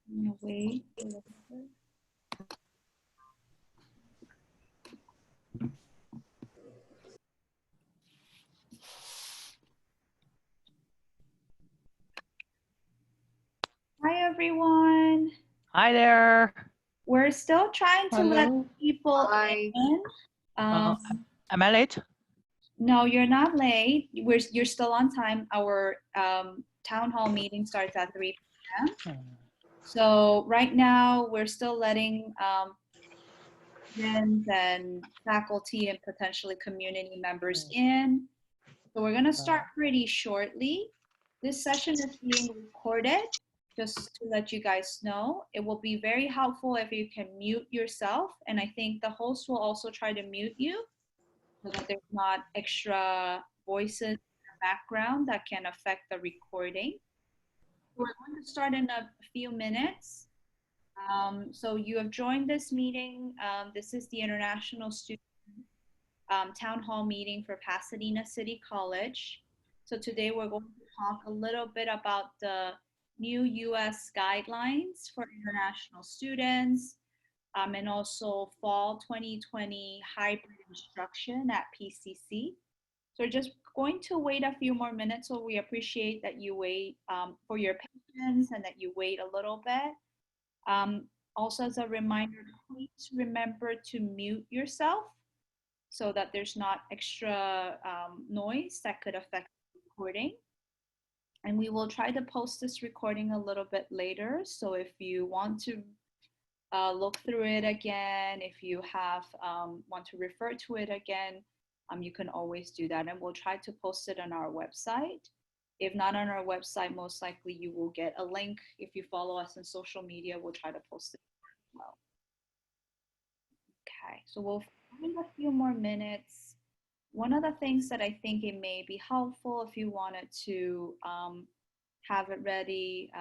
I'm gonna wait a little bit. Hi, everyone. Hi there. We're still trying to let Hello. people Hi. in. Am I late? No, you're not late. You're still on time. Our town hall meeting starts at 3 p.m. So right now we're still letting students and faculty and potentially community members in. So we're gonna start pretty shortly. This session is being recorded, just to let you guys know. It will be very helpful if you can mute yourself, and I think the host will also try to mute you so that there's not extra voices in the background that can affect the recording. We're going to start in a few minutes. So you have joined this meeting. This is the International Student Town Hall meeting for Pasadena City College. So today we're going to talk a little bit about the new US guidelines for international students, and also fall 2020 hybrid instruction at PCC. So we're just going to wait a few more minutes. So we appreciate that you wait for your patience and that you wait a little bit. Also, as a reminder, please remember to mute yourself so that there's not extra noise that could affect the recording. And we will try to post this recording a little bit later. So if you want to look through it again, if you have want to refer to it again, you can always do that. And we'll try to post it on our website. If not on our website, most likely you will get a link. If you follow us on social media, we'll try to post it as well. Okay, so we'll find a few more minutes. One of the things that I think it may be helpful if you wanted to have it ready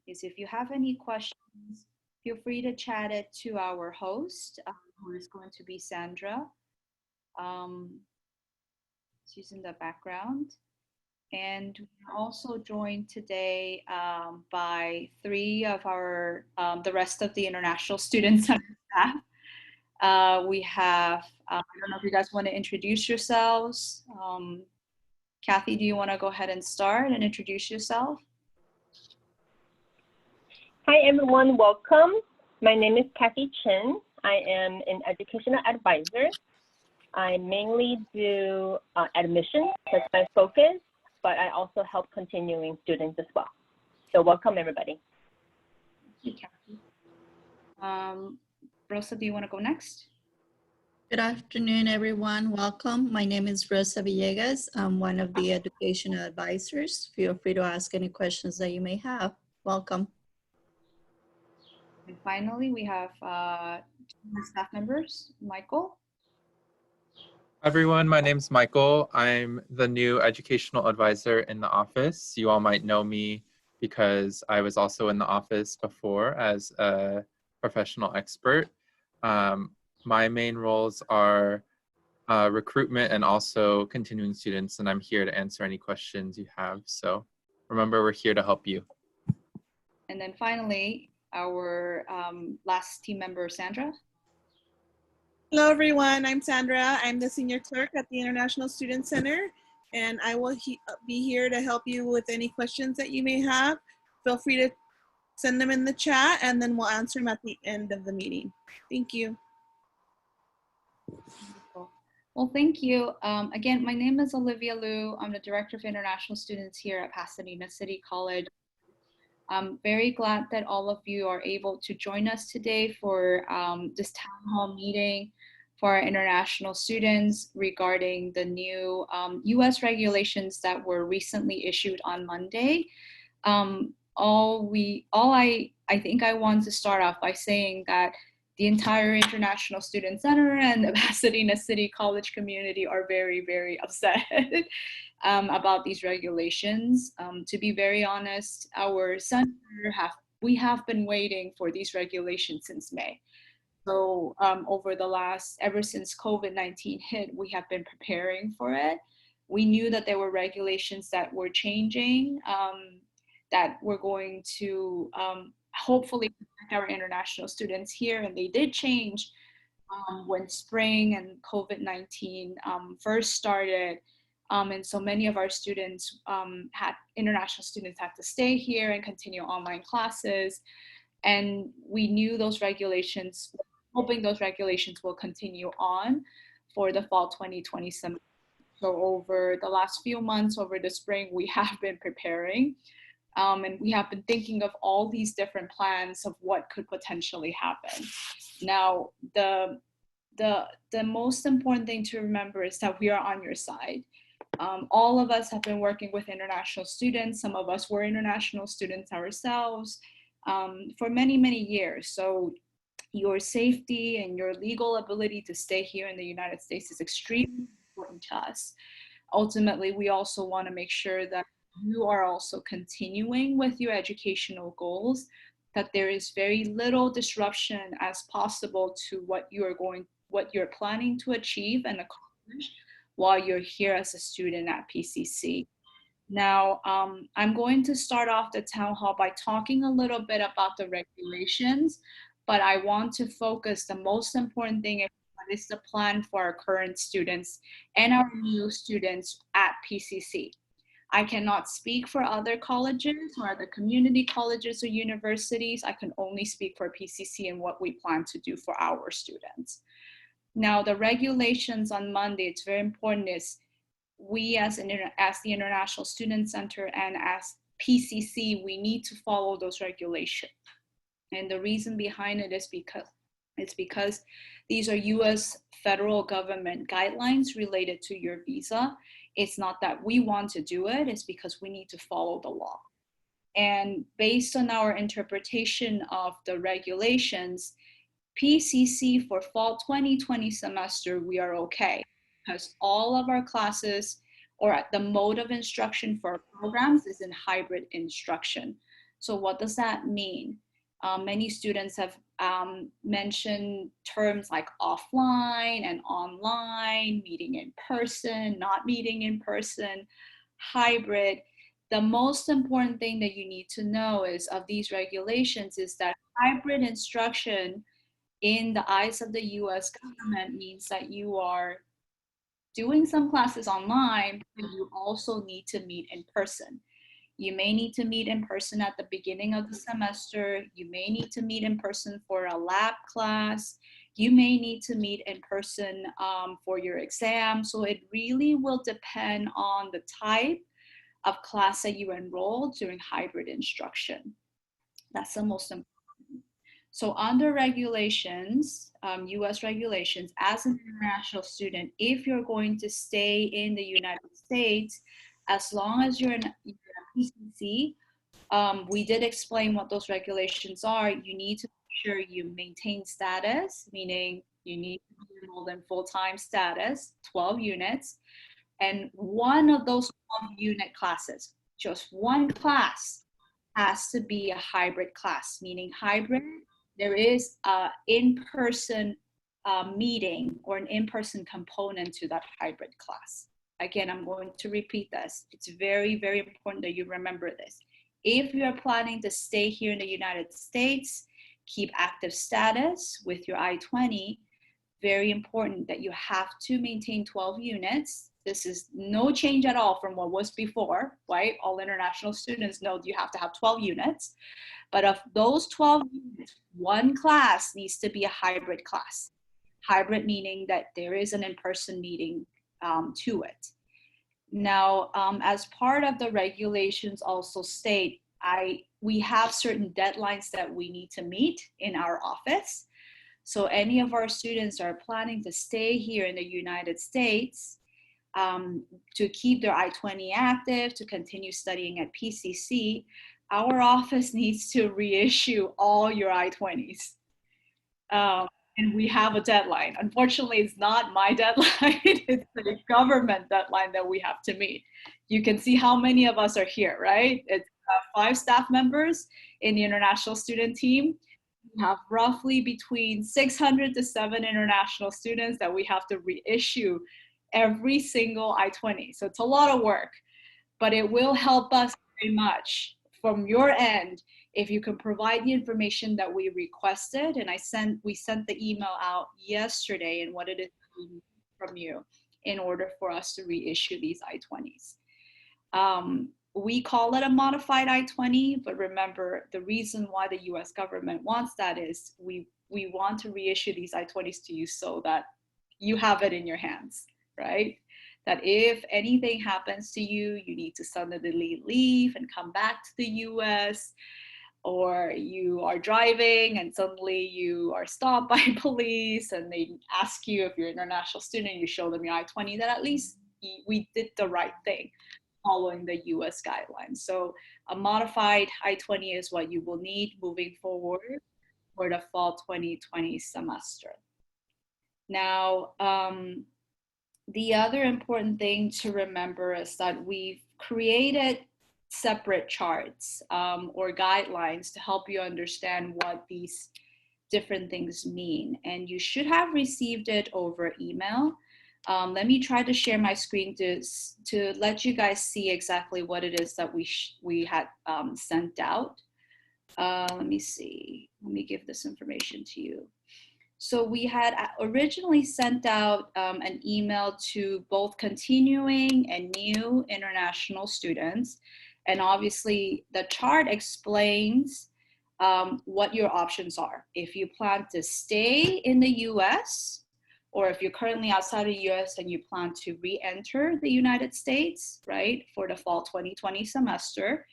is if you have any questions, feel free to chat it to our host, who is going to be Sandra. She's in the background. And we're also joined today by three of our, the rest of the international students on staff. We have, I don't know if you guys want to introduce yourselves. Kathy, do you want to go ahead and start and introduce yourself? Hi, everyone. Welcome. My name is Kathy Chen. I am an educational advisor. I mainly do admissions, that's my focus, but I also help continuing students as well. So welcome, everybody. Thank you, Kathy. Rosa, do you want to go next? Good afternoon, everyone. Welcome. My name is Rosa Villegas. I'm one of the educational advisors. Feel free to ask any questions that you may have. Welcome. And finally, we have two staff members, Michael. Hi everyone, my name's Michael. I'm the new educational advisor in the office. You all might know me because I was also in the office before as a professional expert. My main roles are recruitment and also continuing students, and I'm here to answer any questions you have. So remember, we're here to help you. And then finally, our last team member, Sandra. Hello, everyone. I'm Sandra. I'm the senior clerk at the International Student Center, and I will be here to help you with any questions that you may have. Feel free to send them in the chat, and then we'll answer them at the end of the meeting. Thank you. Well, thank you. Again, my name is Olivia Liu. I'm the Director of International Students here at Pasadena City College. I'm very glad that all of you are able to join us today for this town hall meeting for our international students regarding the new US regulations that were recently issued on Monday. I think I want to start off by saying that the entire International Student Center and the Pasadena City College community are very, very upset about these regulations. To be very honest, our center we have been waiting for these regulations since May. So over the ever since COVID-19 hit, we have been preparing for it. We knew that there were regulations that were changing, that were going to hopefully protect our international students here. And they did change when spring and COVID-19 first started. And so many of our students international students had to stay here and continue online classes. And we knew those regulations, hoping those regulations will continue on for the fall 2020 semester. So over the last few months, over the spring, we have been preparing. And we have been thinking of all these different plans of what could potentially happen. Now, the most important thing to remember is that we are on your side. All of us have been working with international students. Some of us were international students ourselves for many, many years. So your safety and your legal ability to stay here in the United States is extremely important to us. Ultimately, we also want to make sure that you are also continuing with your educational goals, that there is very little disruption as possible to what you're planning to achieve and accomplish while you're here as a student at PCC. Now, I'm going to start off the town hall by talking a little bit about the regulations, but I want to focus the most important thing is the plan for our current students and our new students at PCC. I cannot speak for other colleges or other community colleges or universities. I can only speak for PCC and what we plan to do for our students. Now, the regulations on Monday, it's very important, is we as the International Student Center and as PCC, we need to follow those regulations. And the reason behind it is because these are US federal government guidelines related to your visa. It's not that we want to do it, it's because we need to follow the law. And based on our interpretation of the regulations, PCC for fall 2020 semester, we are okay because all of our classes or the mode of instruction for our programs is in hybrid instruction. So what does that mean? Many students have mentioned terms like offline and online, meeting in person, not meeting in person, hybrid. The most important thing that you need to know is of these regulations is that hybrid instruction in the eyes of the US government means that you are doing some classes online, but you also need to meet in person. You may need to meet in person at the beginning of the semester. You may need to meet in person for a lab class. You may need to meet in person for your exam. So it really will depend on the type of class that you enroll during hybrid instruction. That's the most important. So under regulations, US regulations, as an international student, if you're going to stay in the United States, as long as you're in PCC, we did explain what those regulations are. You need to make sure you maintain status, meaning you need to be enrolled in full-time status, 12 units. And one of those 12 unit classes, just one class, has to be a hybrid class, meaning hybrid, there is an in-person meeting or an in-person component to that hybrid class. Again, I'm going to repeat this. It's very, very important that you remember this. If you're planning to stay here in the United States, keep active status with your I-20, very important that you have to maintain 12 units. This is no change at all from what was before, right? All international students know you have to have 12 units. But of those 12 units, one class needs to be a hybrid class. Hybrid meaning that there is an in-person meeting to it. Now, as part of the regulations also state, we have certain deadlines that we need to meet in our office. So any of our students are planning to stay here in the United States to keep their I-20 active, to continue studying at PCC, our office needs to reissue all your I-20s. And we have a deadline. Unfortunately, it's not my deadline. It's the government deadline that we have to meet. You can see how many of us are here, right? It's 5 staff members in the international student team. We have roughly between 600 to 7 international students that we have to reissue every single I-20. So it's a lot of work, but it will help us very much from your end if you can provide the information that we requested, and we sent the email out yesterday and what it is from you in order for us to reissue these I-20s. We call it a modified I-20, but remember the reason why the US government wants that is we want to reissue these I-20s to you so that you have it in your hands, right? That if anything happens to you, you need to suddenly leave and come back to the US, or you are driving and suddenly you are stopped by police and they ask you if you're an international student, you show them your I-20, that at least we did the right thing following the US guidelines. So a modified I-20 is what you will need moving forward for the fall 2020 semester. Now, the other important thing to remember is that we've created separate charts or guidelines to help you understand what these different things mean. And you should have received it over email. Let me try to share my screen to let you guys see exactly what it is that we had sent out. Let me see. Let me give this information to you. So we had originally sent out an email to both continuing and new international students. And obviously the chart explains what your options are. If you plan to stay in the US, or if you're currently outside of the US and you plan to re-enter the United States, right, for the fall 2020 semester,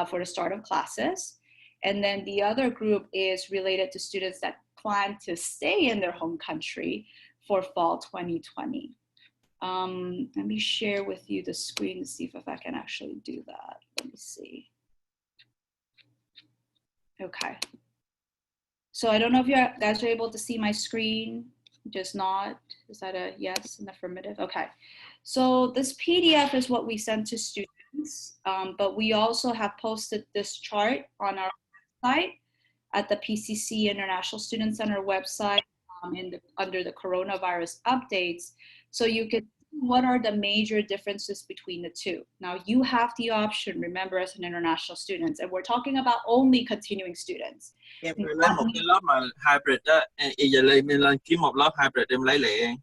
for the start of classes. And then the other group is related to students that plan to stay in their home country for fall 2020. Let me share with you the screen to see if I can actually do that. Let me see. Okay. So I don't know if you guys are able to see my screen. Just not. Is that a yes, an affirmative? Okay. So this PDF is what we sent to students, but we also have posted this chart on our website at the PCC International Student Center website under the coronavirus updates. So you can see what are the major differences between the two. Now you have the option, remember, as an international student, and we're talking about only continuing students. Em phải lên một cái lớp mà hybrid đó, giờ lên kiếm một lớp hybrid em lấy lệ.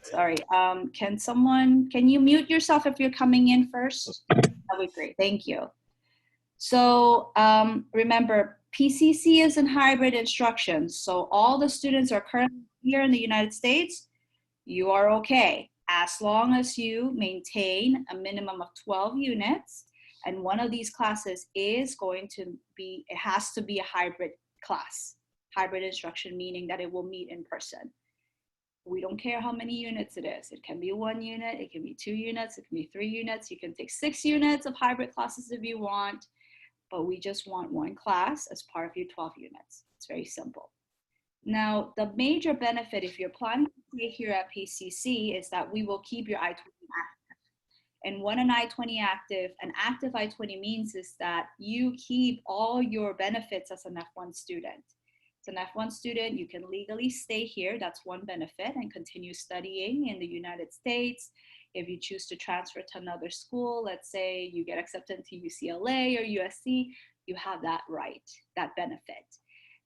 Sorry, can you mute yourself if you're coming in first? That would be great, thank you. So remember, PCC is in hybrid instructions. So all the students are currently here in the United States, you are okay, as long as you maintain a minimum of 12 units. And one of these classes is going to be, it has to be a hybrid class. Hybrid instruction, meaning that it will meet in person. We don't care how many units it is. It can be 1 unit, it can be 2 units, it can be 3 units. You can take 6 units of hybrid classes if you want, but we just want 1 class as part of your 12 units. It's very simple. Now, the major benefit if you're planning to stay here at PCC is that we will keep your I-20 active. And what an I-20 an active I-20 means is that you keep all your benefits as an F1 student. As an F1 student, you can legally stay here, that's one benefit, and continue studying in the United States. If you choose to transfer to another school, let's say you get accepted to UCLA or USC, you have that right, that benefit.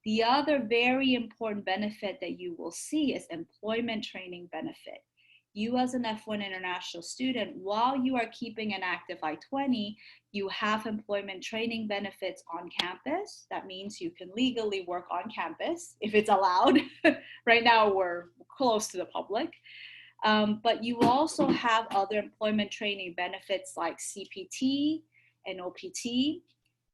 The other very important benefit that you will see is employment training benefit. You as an F1 international student, while you are keeping an active I-20, you have employment training benefits on campus. That means you can legally work on campus if it's allowed. Right now we're close to the public. But you also have other employment training benefits like CPT and OPT.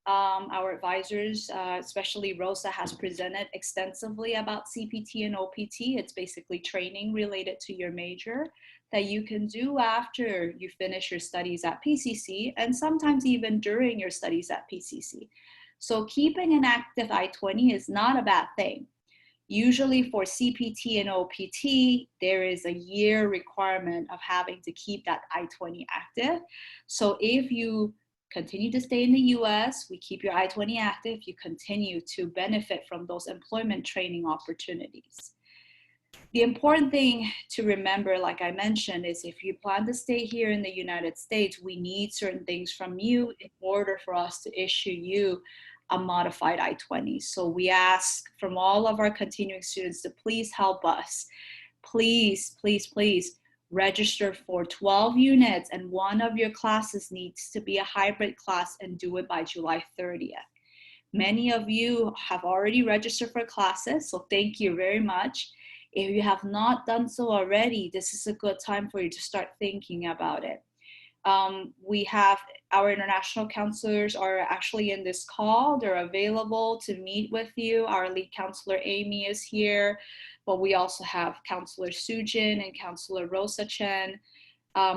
Our advisors, especially Rosa, has presented extensively about CPT and OPT. It's basically training related to your major that you can do after you finish your studies at PCC and sometimes even during your studies at PCC. So keeping an active I-20 is not a bad thing. Usually for CPT and OPT, there is a year requirement of having to keep that I-20 active. So if you continue to stay in the US, we keep your I-20 active, you continue to benefit from those employment training opportunities. The important thing to remember, like I mentioned, is if you plan to stay here in the United States, we need certain things from you in order for us to issue you a modified I-20. So we ask from all of our continuing students to please help us. Please, please, please register for 12 units, and one of your classes needs to be a hybrid class, and do it by July 30th. Many of you have already registered for classes, so thank you very much. If you have not done so already, this is a good time for you to start thinking about it. We have our international counselors are actually in this call. They're available to meet with you. Our lead counselor, Amy, is here, but we also have Counselor Sujin and Counselor Rosa Chen.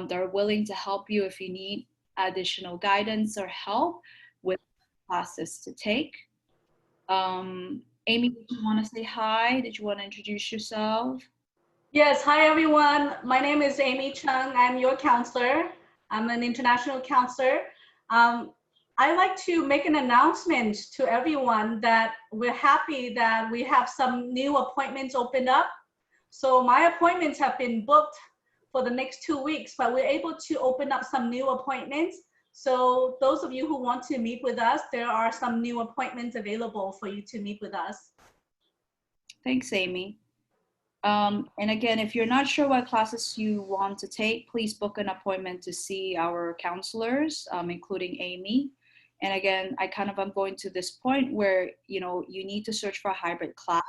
They're willing to help you if you need additional guidance or help with classes to take. Amy, did you want to say hi? Did you want to introduce yourself? Yes, hi everyone. My name is Amy Chung. I'm your counselor. I'm an international counselor. I'd like to make an announcement to everyone that we're happy that we have some new appointments opened up. So my appointments have been booked for the next 2 weeks, but we're able to open up some new appointments. So those of you who want to meet with us, there are some new appointments available for you to meet with us. Thanks, Amy. And again, if you're not sure what classes you want to take, please book an appointment to see our counselors, including Amy. And again, I'm going to this point where, you need to search for a hybrid class.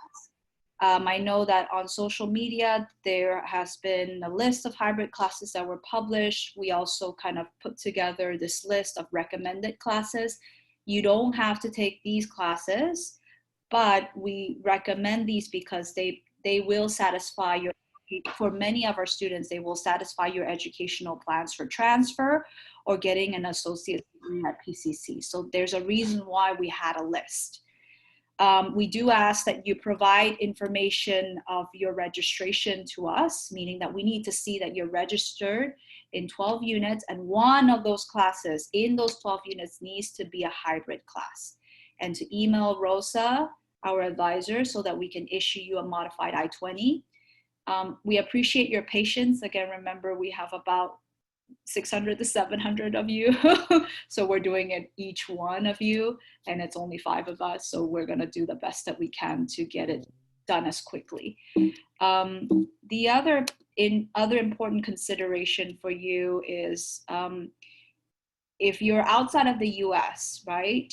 I know that on social media, there has been a list of hybrid classes that were published. We also kind of put together this list of recommended classes. You don't have to take these classes, but we recommend these because they will satisfy for many of our students, they will satisfy your educational plans for transfer or getting an associate degree at PCC. So there's a reason why we had a list. We do ask that you provide information of your registration to us, meaning that we need to see that you're registered in 12 units, and one of those classes in those 12 units needs to be a hybrid class. And to email Rosa, our advisor, so that we can issue you a modified I-20. We appreciate your patience. Again, remember, we have about 600 to 700 of you. So we're doing it each one of you, and it's only 5 of us. So we're gonna do the best that we can to get it done as quickly. The other important consideration for you is if you're outside of the US, right?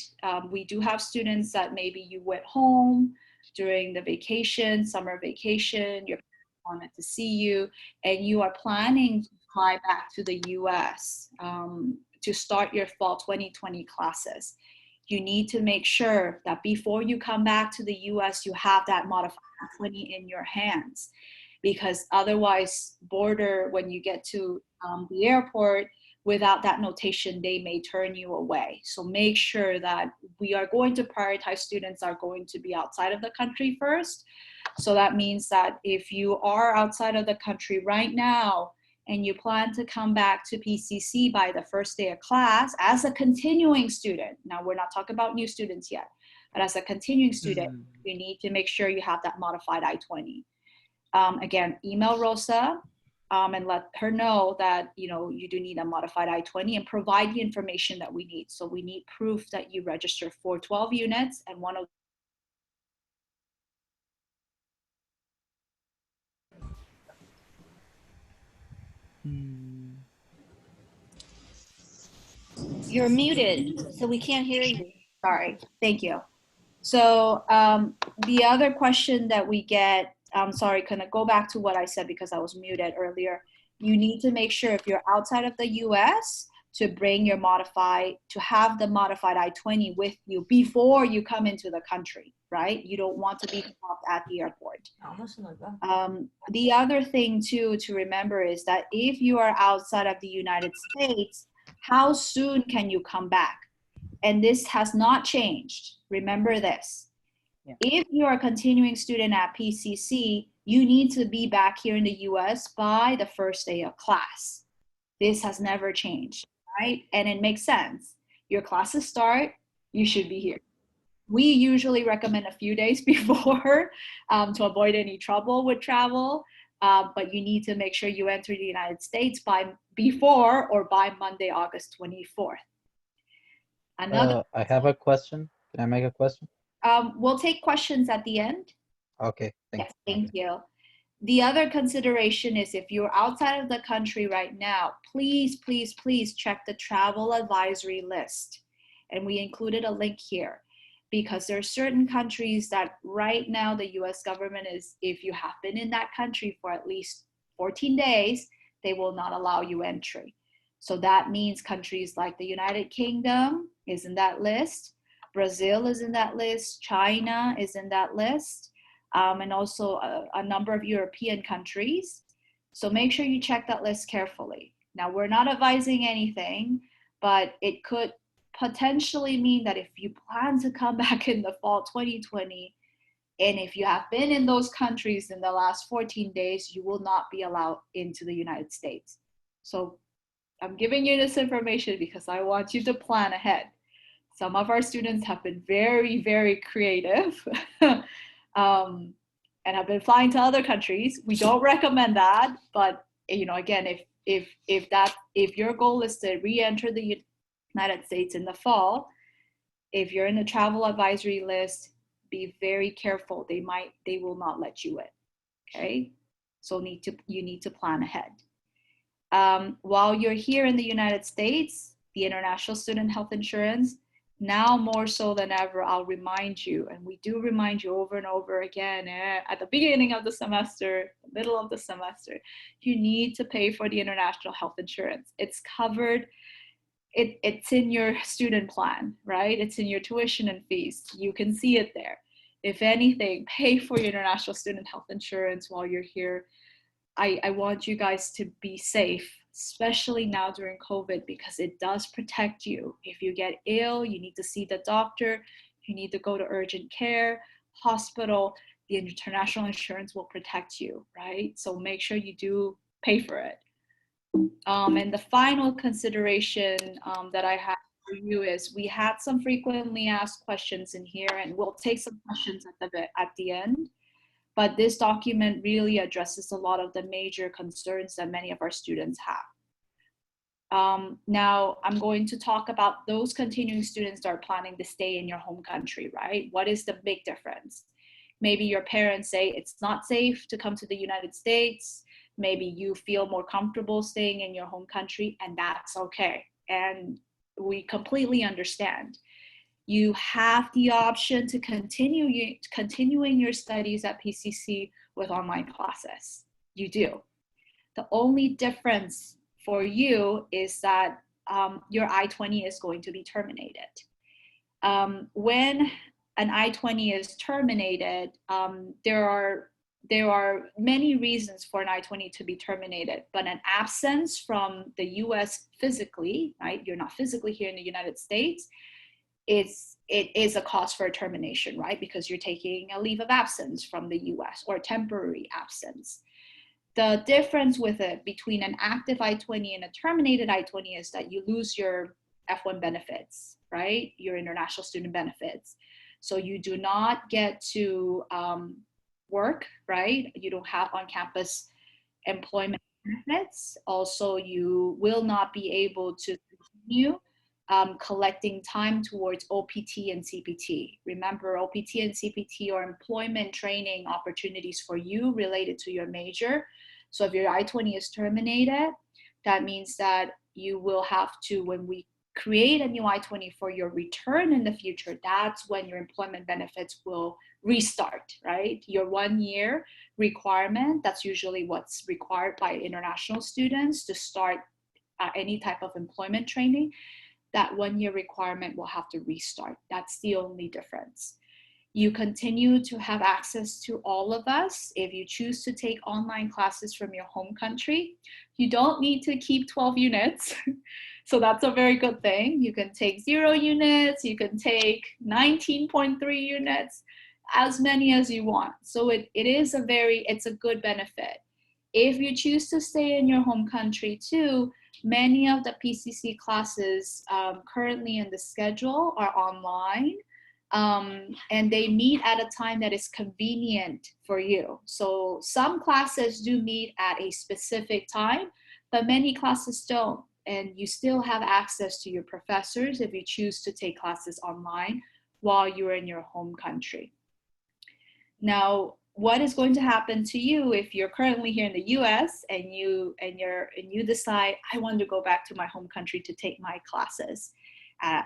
We do have students that maybe you went home during the vacation, summer vacation, your parents wanted to see you, and you are planning to fly back to the US to start your fall 2020 classes. You need to make sure that before you come back to the US, you have that modified 20 in your hands, because otherwise, when you get to the airport, without that notation, they may turn you away. So make sure that we are going to prioritize students that are going to be outside of the country first. So that means that if you are outside of the country right now and you plan to come back to PCC by the first day of class as a continuing student, now we're not talking about new students yet, but as a continuing student, you need to make sure you have that modified I-20. Again, email Rosa, and let her know that you do need a modified I-20, and provide the information that we need. So we need proof that you register for 12 units, and one of You're muted, so we can't hear you. Sorry, thank you. So the other question that we get, sorry, can I go back to what I said because I was muted earlier? You need to make sure if you're outside of the US to bring your to have the modified I-20 with you before you come into the country, right? You don't want to be stopped at the airport. The other thing too to remember is that if you are outside of the United States, how soon can you come back? And this has not changed. Remember this. Yeah. If you're a continuing student at PCC, you need to be back here in the US by the first day of class. This has never changed, right? And it makes sense. Your classes start, you should be here. We usually recommend a few days before to avoid any trouble with travel, but you need to make sure you enter the United States before or by Monday, August 24th. I have a question. Can I make a question? We'll take questions at the end. Okay, Yes, thank you. The other consideration is if you're outside of the country right now, please, please, please check the travel advisory list. And we included a link here because there are certain countries that right now the US government is, if you have been in that country for at least 14 days, they will not allow you entry. So that means countries like the United Kingdom is in that list, Brazil is in that list, China is in that list, and also a number of European countries. So make sure you check that list carefully. Now, we're not advising anything, but it could potentially mean that if you plan to come back in the fall 2020, and if you have been in those countries in the last 14 days, you will not be allowed into the United States. So I'm giving you this information because I want you to plan ahead. Some of our students have been very, very creative and have been flying to other countries. We don't recommend that, but again, if your goal is to re-enter the United States in the fall, if you're in the travel advisory list, be very careful. They will not let you in. Okay, so you need to plan ahead. While you're here in the United States, the International Student Health Insurance, now more so than ever, I'll remind you, and we do remind you over and over again at the beginning of the semester, the middle of the semester, you need to pay for the International Health Insurance. It's covered. It's in your student plan, right? It's in your tuition and fees. You can see it there. If anything, pay for your International Student Health Insurance while you're here. I want you guys to be safe, especially now during COVID, because it does protect you. If you get ill, you need to see the doctor, you need to go to urgent care, hospital, the international insurance will protect you, right? So make sure you do pay for it. And the final consideration that I have for you is we had some frequently asked questions in here, and we'll take some questions at the end. But this document really addresses a lot of the major concerns that many of our students have. Now, I'm going to talk about those continuing students that are planning to stay in your home country, right? What is the big difference? Maybe your parents say it's not safe to come to the United States. Maybe you feel more comfortable staying in your home country, and that's okay. And we completely understand. You have the option to continuing your studies at PCC with online classes. You do. The only difference for you is that your I-20 is going to be terminated. When an I-20 is terminated, there are many reasons for an I-20 to be terminated, but an absence from the US physically, right? You're not physically here in the United States. It is a cause for termination, right? Because you're taking a leave of absence from the US or temporary absence. The difference with it between an active I-20 and a terminated I-20 is that you lose your F1 benefits, right? Your international student benefits. So you do not get to work, right? You don't have on-campus employment benefits. Also, you will not be able to continue collecting time towards OPT and CPT. Remember, OPT and CPT are employment training opportunities for you related to your major. So if your I-20 is terminated, that means that you will have to, when we create a new I-20 for your return in the future, that's when your employment benefits will restart, right? Your 1 year requirement, that's usually what's required by international students to start any type of employment training. That 1 year requirement will have to restart. That's the only difference. You continue to have access to all of us. If you choose to take online classes from your home country, you don't need to keep 12 units. So that's a very good thing. You can take 0 units, you can take 19.3 units, as many as you want. So it's a good benefit. If you choose to stay in your home country too, many of the PCC classes currently in the schedule are online, and they meet at a time that is convenient for you. So some classes do meet at a specific time, but many classes don't. And you still have access to your professors if you choose to take classes online while you're in your home country. Now, what is going to happen to you if you're currently here in the US and you decide, I want to go back to my home country to take my classes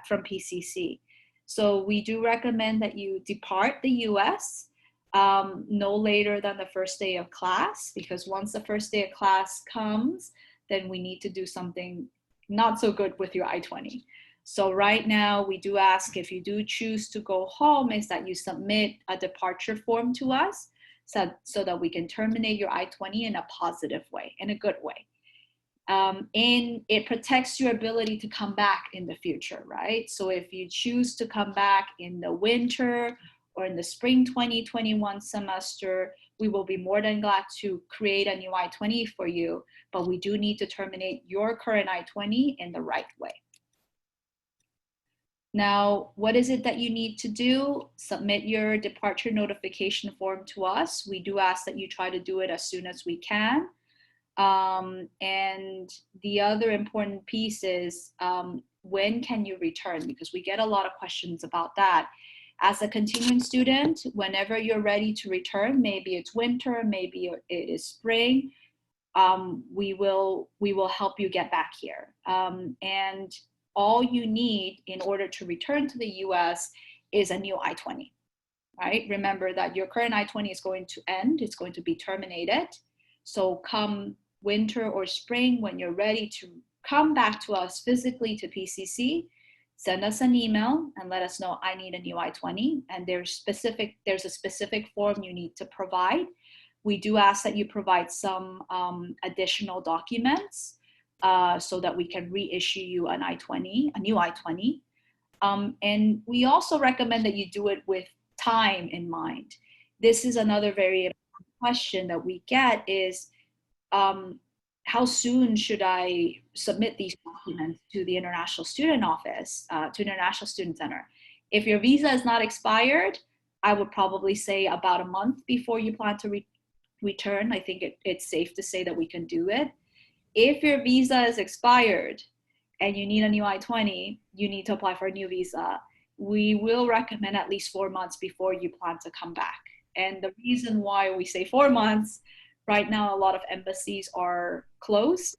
from PCC? So we do recommend that you depart the US no later than the first day of class, because once the first day of class comes, then we need to do something not so good with your I-20. So right now, we do ask, if you do choose to go home, is that you submit a departure form to us so that we can terminate your I-20 in a positive way, in a good way. And it protects your ability to come back in the future, right? So if you choose to come back in the winter or in the spring 2021 semester, we will be more than glad to create a new I-20 for you, but we do need to terminate your current I-20 in the right way. Now, what is it that you need to do? Submit your departure notification form to us. We do ask that you try to do it as soon as we can. And the other important piece is when can you return? Because we get a lot of questions about that. As a continuing student, whenever you're ready to return, maybe it's winter, maybe it is spring, we will help you get back here. And all you need in order to return to the US is a new I-20, right? Remember that your current I-20 is going to end, it's going to be terminated. So come winter or spring, when you're ready to come back to us physically to PCC, send us an email and let us know, I need a new I-20, and there's a specific form you need to provide. We do ask that you provide some additional documents so that we can reissue you an I-20, a new I-20. And we also recommend that you do it with time in mind. This is another very important question that we get is, how soon should I submit these documents to the International Student Office, to International Student Center? If your visa is not expired, I would probably say about a month before you plan to return. I think it's safe to say that we can do it. If your visa is expired and you need a new I-20, you need to apply for a new visa. We will recommend at least 4 months before you plan to come back. And the reason why we say 4 months, right now, a lot of embassies are closed.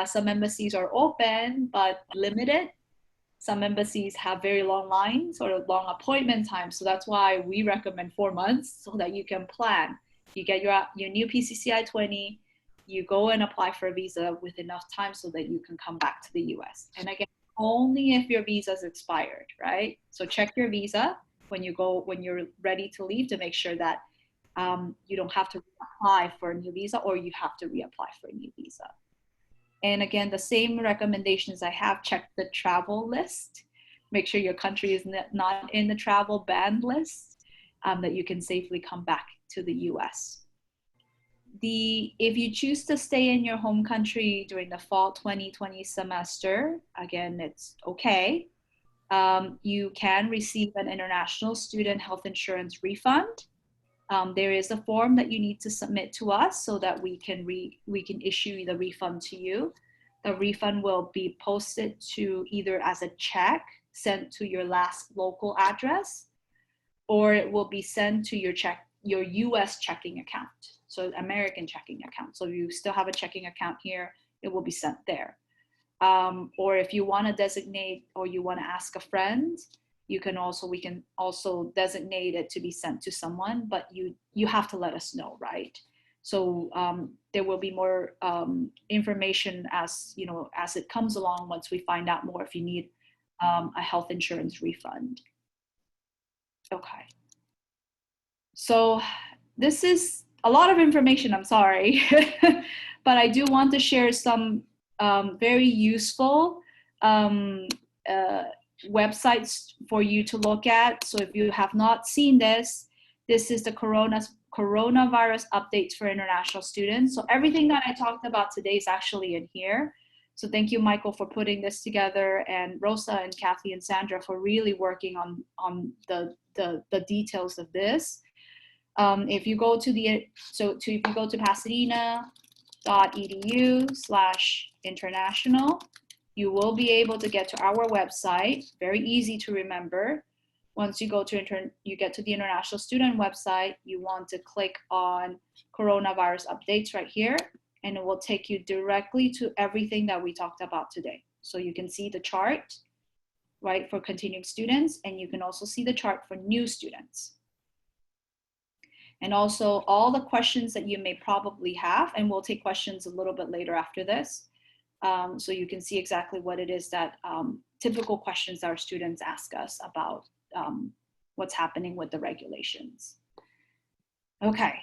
Some embassies are open, but limited. Some embassies have very long lines or long appointment times. So that's why we recommend 4 months so that you can plan. You get your new PCC I-20, you go and apply for a visa with enough time so that you can come back to the US. And again, only if your visa is expired, right? So check your visa when you're ready to leave to make sure that you don't have to apply for a new visa or you have to reapply for a new visa. And again, the same recommendations I have, check the travel list. Make sure your country is not in the travel banned list, that you can safely come back to the US. If you choose to stay in your home country during the fall 2020 semester, again, it's okay. You can receive an international student health insurance refund. There is a form that you need to submit to us so that we can issue the refund to you. The refund will be posted to either as a check sent to your last local address, or it will be sent to your US checking account, so American checking account. So if you still have a checking account here, it will be sent there. Or if you want to designate or you want to ask a friend, we can also designate it to be sent to someone, but you have to let us know, right? So there will be more information as it comes along once we find out more if you need a health insurance refund. Okay. So this is a lot of information, I'm sorry, but I do want to share some very useful websites for you to look at. So if you have not seen this is the coronavirus updates for international students. So everything that I talked about today is actually in here. So thank you, Michael, for putting this together, and Rosa and Kathy and Sandra for really working on the details of this. If you go to pasadena.edu/international, you will be able to get to our website, very easy to remember, once you go to you get to the International Student website, you want to click on coronavirus updates right here, and it will take you directly to everything that we talked about today. So you can see the chart, right, for continuing students, and you can also see the chart for new students. And also all the questions that you may probably have, and we'll take questions a little bit later after this. So you can see exactly what it is that typical questions our students ask us about what's happening with the regulations. Okay,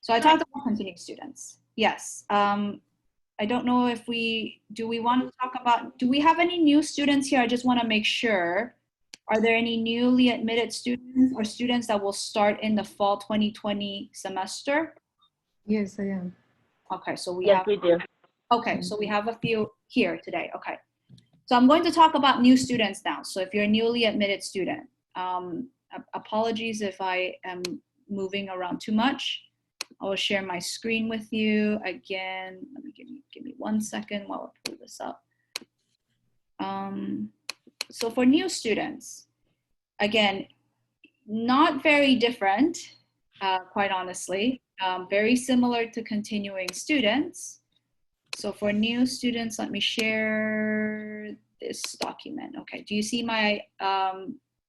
so I talked about continuing students. Yes, I don't know if do we want to talk about, do we have any new students here? I just want to make sure. Are there any newly admitted students or students that will start in the fall 2020 semester? Yes, I am. Okay, so Yes, we do. Okay, so we have a few here today. Okay, so I'm going to talk about new students now. So if you're a newly admitted student, apologies if I am moving around too much. I will share my screen with you again. Let me give me 1 second while I pull this up. So for new students, again, not very different, quite honestly, very similar to continuing students. So for new students, let me share this document. Okay, do you see my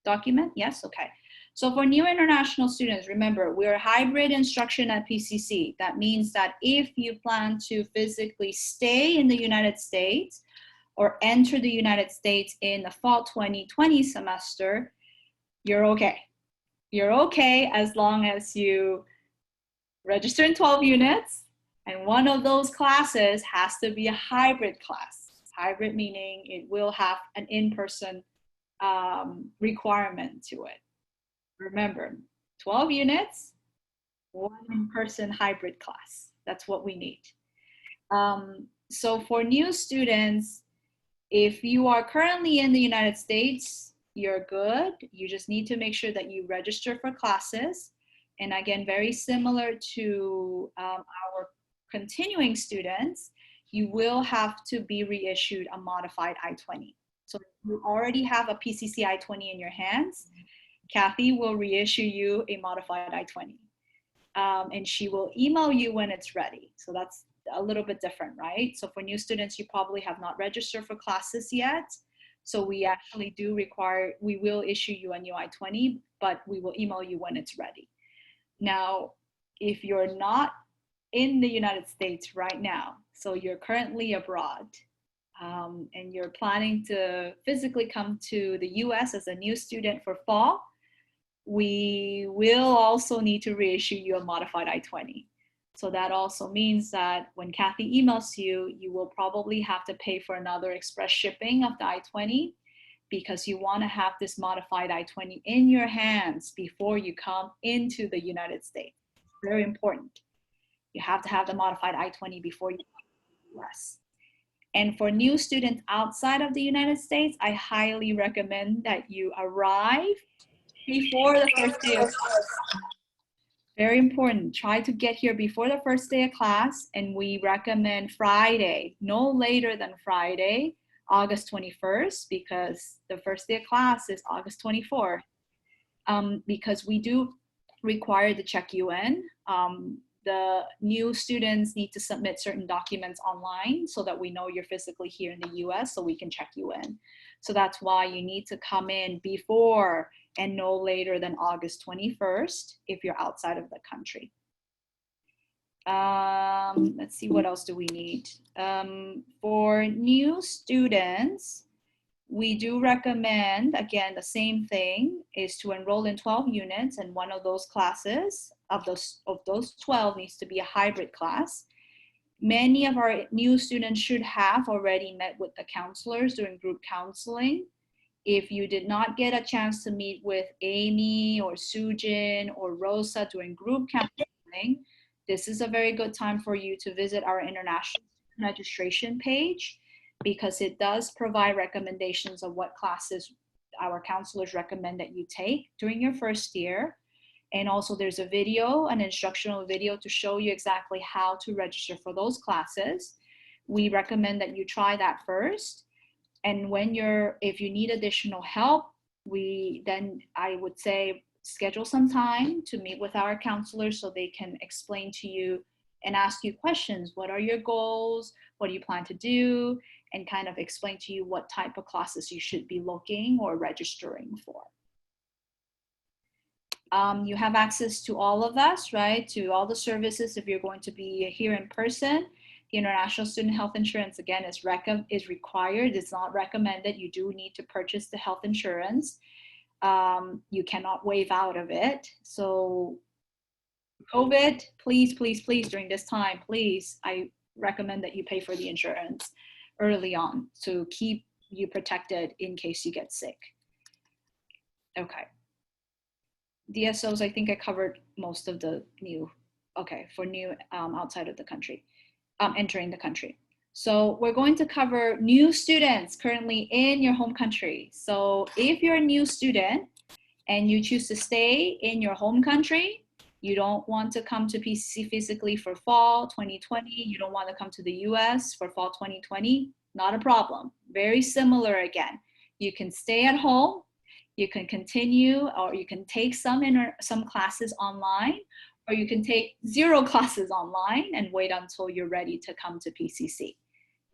document? Yes, okay. So for new international students, remember, we're hybrid instruction at PCC. That means that if you plan to physically stay in the United States or enter the United States in the fall 2020 semester, you're okay. You're okay as long as you register in 12 units, and one of those classes has to be a hybrid class. Hybrid meaning it will have an in-person requirement to it. Remember, 12 units, one in-person hybrid class. That's what we need. So for new students, if you are currently in the United States, you're good. You just need to make sure that you register for classes. And again, very similar to our continuing students, you will have to be reissued a modified I-20. So if you already have a PCC I-20 in your hands, Kathy will reissue you a modified I-20. And she will email you when it's ready. So that's a little bit different, right? So for new students, you probably have not registered for classes yet. So we actually do require, we will issue you a new I-20, but we will email you when it's ready. Now, if you're not in the United States right now, so you're currently abroad, and you're planning to physically come to the US as a new student for fall, we will also need to reissue you a modified I-20. So that also means that when Kathy emails you, you will probably have to pay for another express shipping of the I-20 because you want to have this modified I-20 in your hands before you come into the United States. Very important. You have to have the modified I-20 before you come to the US. And for new students outside of the United States, I highly recommend that you arrive before the first day of class. Very important. Try to get here before the first day of class, and we recommend Friday, no later than Friday, August 21st, because the first day of class is August 24th. Because we do require to check you in. The new students need to submit certain documents online so that we know you're physically here in the US so we can check you in. So that's why you need to come in before and no later than August 21st if you're outside of the country. Let's see, what else do we need? For new students, we do recommend, again, the same thing, is to enroll in 12 units, and one of those classes of those 12 needs to be a hybrid class. Many of our new students should have already met with the counselors during group counseling. If you did not get a chance to meet with Amy or Sujin or Rosa during group counseling, this is a very good time for you to visit our international registration page, because it does provide recommendations of what classes our counselors recommend that you take during your first year. And also there's a video, an instructional video to show you exactly how to register for those classes. We recommend that you try that first. And if you need additional help, then I would say schedule some time to meet with our counselors so they can explain to you and ask you questions. What are your goals? What do you plan to do? And kind of explain to you what type of classes you should be looking or registering for. You have access to all of us, right? To all the services if you're going to be here in person. The International Student Health Insurance, again, is required. It's not recommended. You do need to purchase the health insurance. You cannot waive out of it. So COVID, please, please, please, during this time, please, I recommend that you pay for the insurance early on to keep you protected in case you get sick. Okay. DSOs, I think I covered most of the new, okay, for new outside of the country, entering the country. So we're going to cover new students currently in your home country. So if you're a new student and you choose to stay in your home country, you don't want to come to PCC physically for fall 2020, you don't want to come to the US for fall 2020, not a problem. Very similar again. You can stay at home, you can continue, or you can take some classes online, or you can take 0 classes online and wait until you're ready to come to PCC.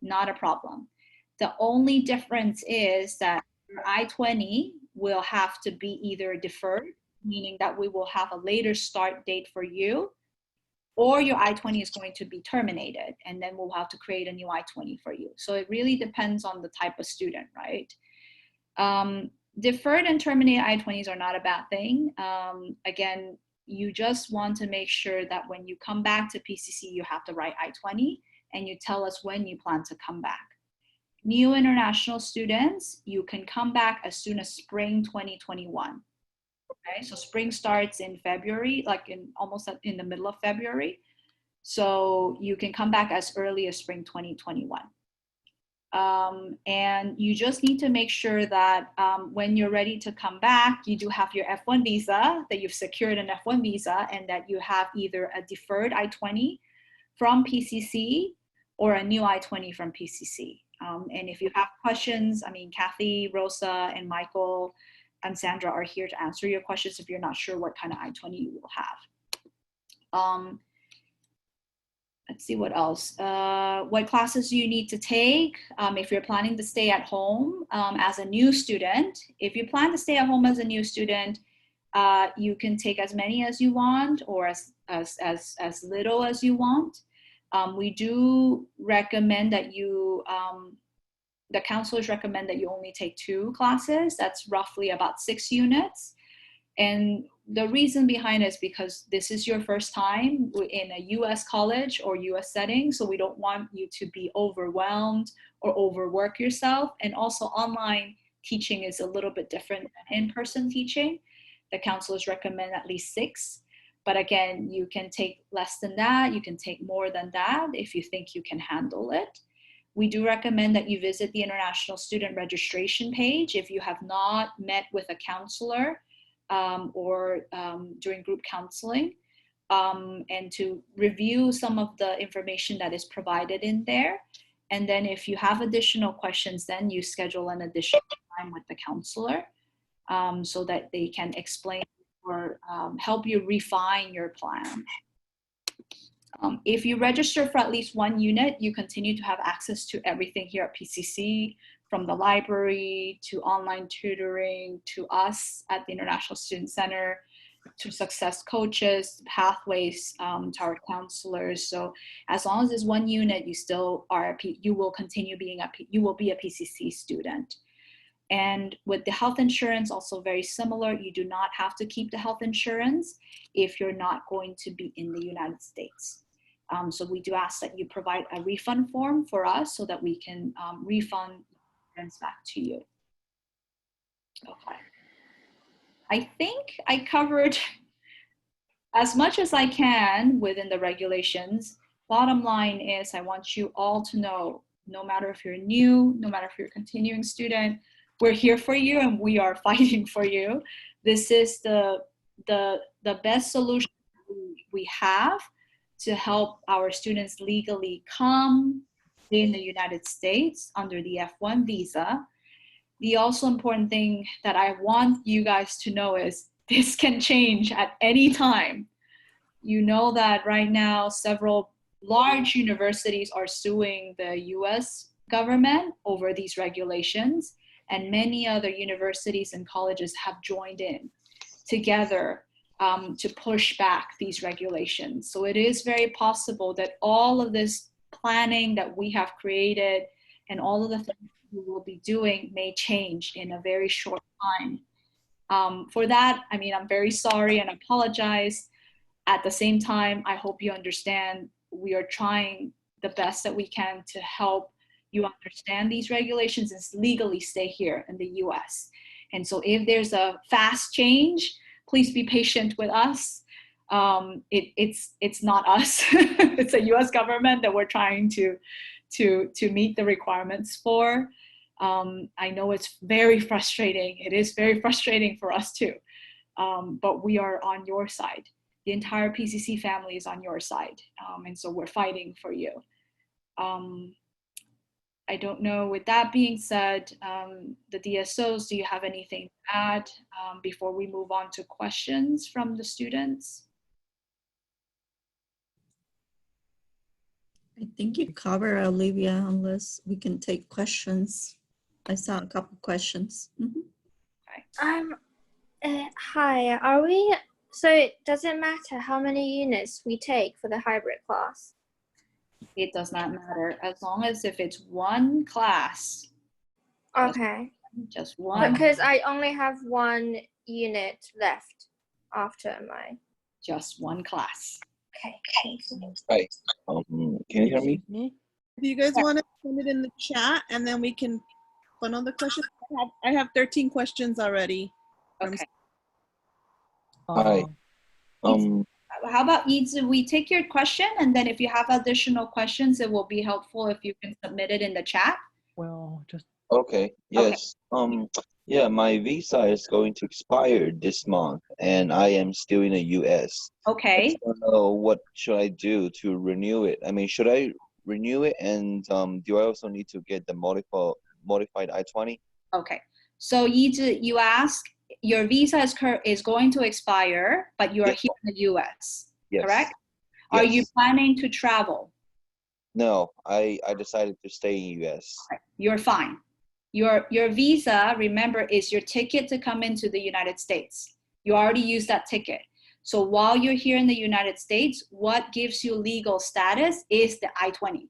Not a problem. The only difference is that your I-20 will have to be either deferred, meaning that we will have a later start date for you, or your I-20 is going to be terminated, and then we'll have to create a new I-20 for you. So it really depends on the type of student, right? Deferred and terminated I-20s are not a bad thing. Again, you just want to make sure that when you come back to PCC, you have the right I-20 and you tell us when you plan to come back. New international students, you can come back as soon as spring 2021. Okay, so spring starts in February, like almost in the middle of February. So you can come back as early as spring 2021. And you just need to make sure that when you're ready to come back, you do have your F1 visa, that you've secured an F1 visa, and that you have either a deferred I-20 from PCC or a new I-20 from PCC. And if you have questions, I mean, Kathy, Rosa, and Michael and Sandra are here to answer your questions if you're not sure what kind of I-20 you will have. Let's see what else. What classes do you need to take if you're planning to stay at home as a new student? If you plan to stay at home as a new student, you can take as many as you want or as little as you want. We do recommend that you, the counselors recommend that you only take 2 classes. That's roughly about 6 units. And the reason behind it is because this is your first time in a US college or US setting, so we don't want you to be overwhelmed or overwork yourself. And also online teaching is a little bit different than in-person teaching. The counselors recommend at least 6, but again, you can take less than that, you can take more than that if you think you can handle it. We do recommend that you visit the International Student Registration page if you have not met with a counselor or during group counseling, and to review some of the information that is provided in there. And then if you have additional questions, then you schedule an additional time with the counselor so that they can explain or help you refine your plan. If you register for at least 1 unit, you continue to have access to everything here at PCC, from the library to online tutoring to us at the International Student Center, to success coaches, pathways to our counselors. So as long as it's 1 unit, you still are you will continue being you will be a PCC student. And with the health insurance, also very similar. You do not have to keep the health insurance if you're not going to be in the United States. So we do ask that you provide a refund form for us so that we can refund back to you. Okay. I think I covered as much as I can within the regulations. Bottom line is I want you all to know, no matter if you're new, no matter if you're a continuing student, we're here for you and we are fighting for you. This is the best solution we have to help our students legally come in the United States under the F1 visa. the also important thing that I want you guys to know is this can change at any time. You know that right now several large universities are suing the US government over these regulations, and many other universities and colleges have joined in together to push back these regulations. So it is very possible that all of this planning that we have created and all of the things we will be doing may change in a very short time. For that, I mean, I'm very sorry and apologize. At the same time, I hope you understand we are trying the best that we can to help you understand these regulations and legally stay here in the US. And so if there's a fast change, please be patient with us. It's not us. It's the US government that we're trying to meet the requirements for. I know it's very frustrating. It is very frustrating for us too. But we are on your side. The entire PCC family is on your side. And so we're fighting for you. I don't know, with that being said, the DSOs, do you have anything to add before we move on to questions from the students? I think you cover, Olivia, unless we can take questions. I saw a couple questions. Mm-hmm. Hi, are we, so does it matter how many units we take for the hybrid class? It does not matter as long as if it's one class. Okay. Just one. Because I only have one unit left after my. Just one class. Okay. Hi. Can you hear me? Do you guys want to send it in the chat and then we can funnel the questions? I have 13 questions already. Okay. Hi. How about we take your question, and then if you have additional questions, it will be helpful if you can submit it in the chat. Well, just Okay. Yes. Yeah, my visa is going to expire this month, and I am still in the U.S. Okay. I don't know what should I do to renew it. I mean, should I renew it, and do I also need to get the modified I-20? Okay. So you ask, your visa is going to expire, but you are here in the U.S. Yes. Correct? Yes. Are you planning to travel? No, I decided to stay in U.S. You're fine. Your visa, remember, is your ticket to come into the United States. You already used that ticket. So while you're here in the United States, what gives you legal status is the I-20.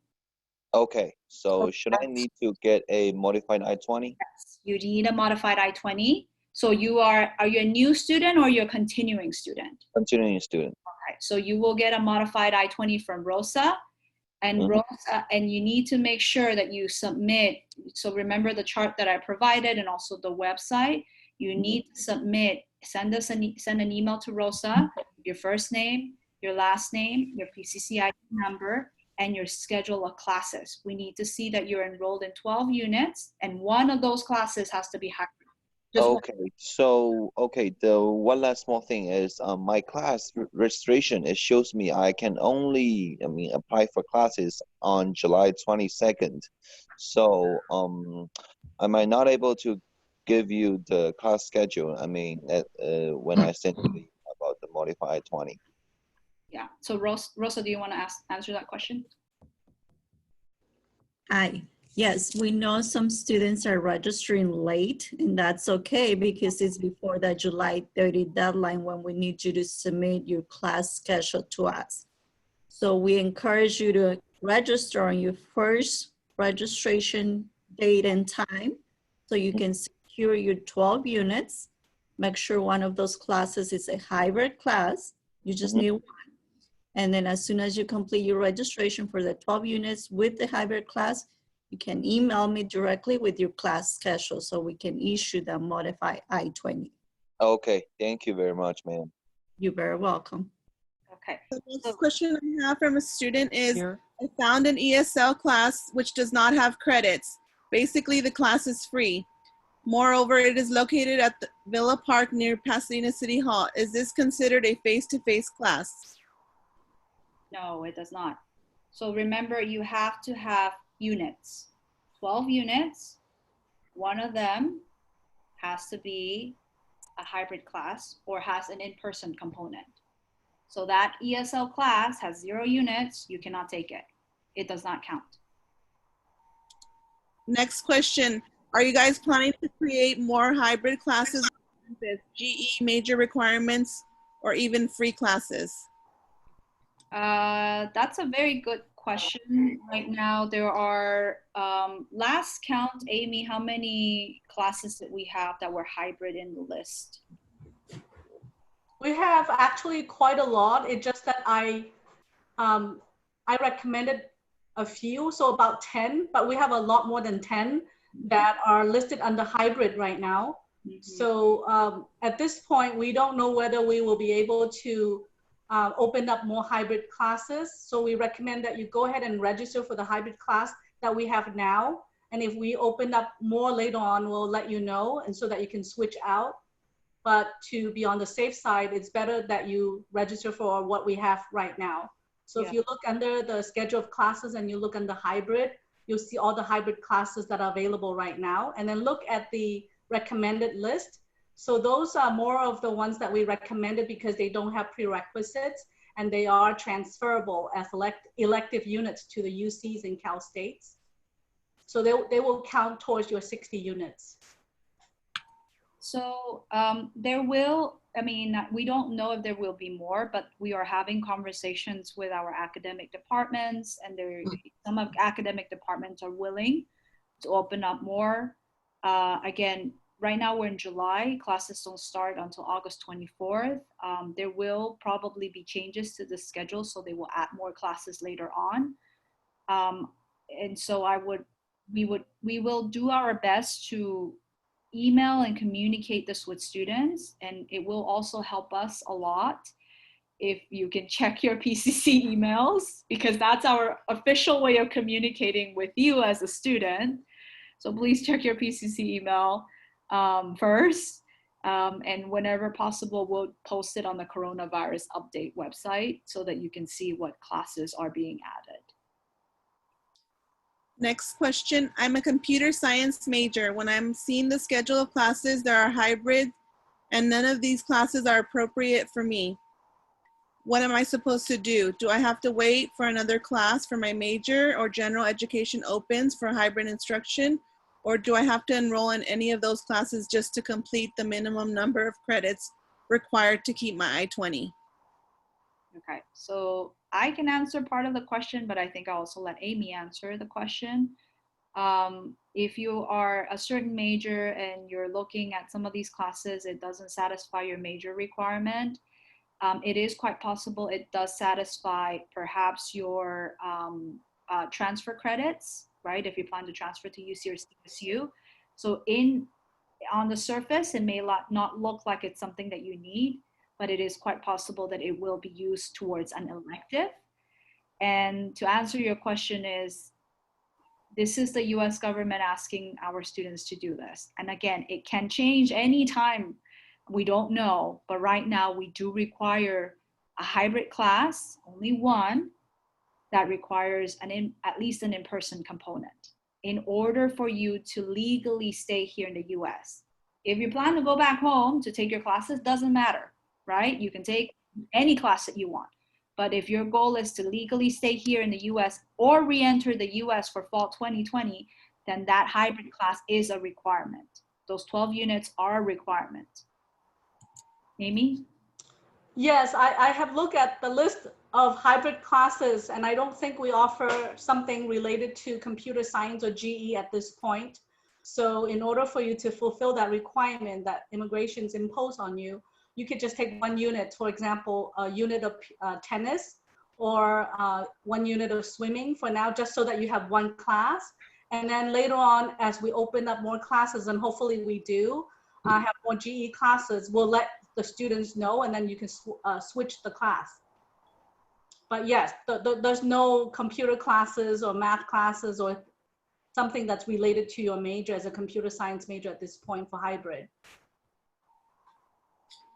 Okay, so should I need to get a modified I-20? Yes, you need a modified I-20. So are you a new student or you're a continuing student? Continuing student. Okay, so you will get a modified I-20 from Rosa. And Rosa, and you need to make sure that you submit. So remember the chart that I provided and also the website. You need to submit. Send an email to Rosa, your first name, your last name, your PCC ID number, and your schedule of classes. We need to see that you're enrolled in 12 units, and one of those classes has to be hybrid. Okay, so the one last small thing is my class registration, it shows me I can only apply for classes on July 22nd. So am I not able to give you the class schedule? When I send you about the modified 20. Yeah. So Rosa, do you want to answer that question? Hi. Yes, we know some students are registering late, and that's okay because it's before that July 30 deadline when we need you to submit your class schedule to us. So we encourage you to register on your first registration date and time so you can secure your 12 units. Make sure one of those classes is a hybrid class. You just need one. And then as soon as you complete your registration for the 12 units with the hybrid class, you can email me directly with your class schedule so we can issue the modified I-20. Okay, thank you very much, ma'am. You're very welcome. Okay. The next question I have from a student is, I found an ESL class which does not have credits. Basically, the class is free. Moreover, it is located at the Villa Park near Pasadena City Hall. Is this considered a face-to-face class? No, it does not. So remember, you have to have units, 12 units one of them has to be a hybrid class or has an in-person component. So that ESL class has 0 units, you cannot take it. It does not count. Next question. Are you guys planning to create more hybrid classes with GE major requirements or even free classes? That's a very good question. Right now, there are, last count, Amy, how many classes did we have that were hybrid in the list? We have actually quite a lot. It's just that I recommended a few, so about 10, but we have a lot more than 10 that are listed under hybrid right now. So at this point, we don't know whether we will be able to open up more hybrid classes. So we recommend that you go ahead and register for the hybrid class that we have now. And if we open up more later on, we'll let you know, and so that you can switch out. But to be on the safe side, it's better that you register for what we have right now. So if you look under the schedule of classes and you look under hybrid, you'll see all the hybrid classes that are available right now. And then look at the recommended list. So those are more of the ones that we recommended because they don't have prerequisites and they are transferable as elective units to the UCs and Cal States. So they will count towards your 60 units. So there will, I mean, we don't know if there will be more, but we are having conversations with our academic departments, and some of academic departments are willing to open up more. Again, right now we're in July, classes don't start until August 24th. There will probably be changes to the schedule, so they will add more classes later on. And so we will do our best to email and communicate this with students, and it will also help us a lot if you can check your PCC emails, because that's our official way of communicating with you as a student. So please check your PCC email first, and whenever possible, we'll post it on the coronavirus update website so that you can see what classes are being added. Next question. I'm a computer science major. When I'm seeing the schedule of classes, there are hybrid and none of these classes are appropriate for me. What am I supposed to do? Do I have to wait for another class for my major or general education opens for hybrid instruction? Or do I have to enroll in any of those classes just to complete the minimum number of credits required to keep my I-20? Okay, so I can answer part of the question, but I think I'll also let Amy answer the question. If you are a certain major and you're looking at some of these classes, it doesn't satisfy your major requirement. It is quite possible it does satisfy perhaps your transfer credits, right? If you plan to transfer to UC or CSU. So on the surface, it may not look like it's something that you need, but it is quite possible that it will be used towards an elective. And to answer your question this is the US government asking our students to do this. And again, it can change anytime, we don't know, but right now we do require a hybrid class, only one, that requires at least an in-person component in order for you to legally stay here in the US. If you plan to go back home to take your classes, doesn't matter. Right? You can take any class that you want. But if your goal is to legally stay here in the US or re-enter the US for fall 2020, then that hybrid class is a requirement. Those 12 units are a requirement. Amy? Yes, I have looked at the list of hybrid classes, and I don't think we offer something related to computer science or GE at this point. So in order for you to fulfill that requirement that immigration's imposed on you, you could just take one unit, for example, a unit of tennis or 1 unit of swimming for now, just so that you have one class. And then later on, as we open up more classes, and hopefully we do have more GE classes, we'll let the students know, and then you can switch the class. But yes, there's no computer classes or math classes or something that's related to your major as a computer science major at this point for hybrid.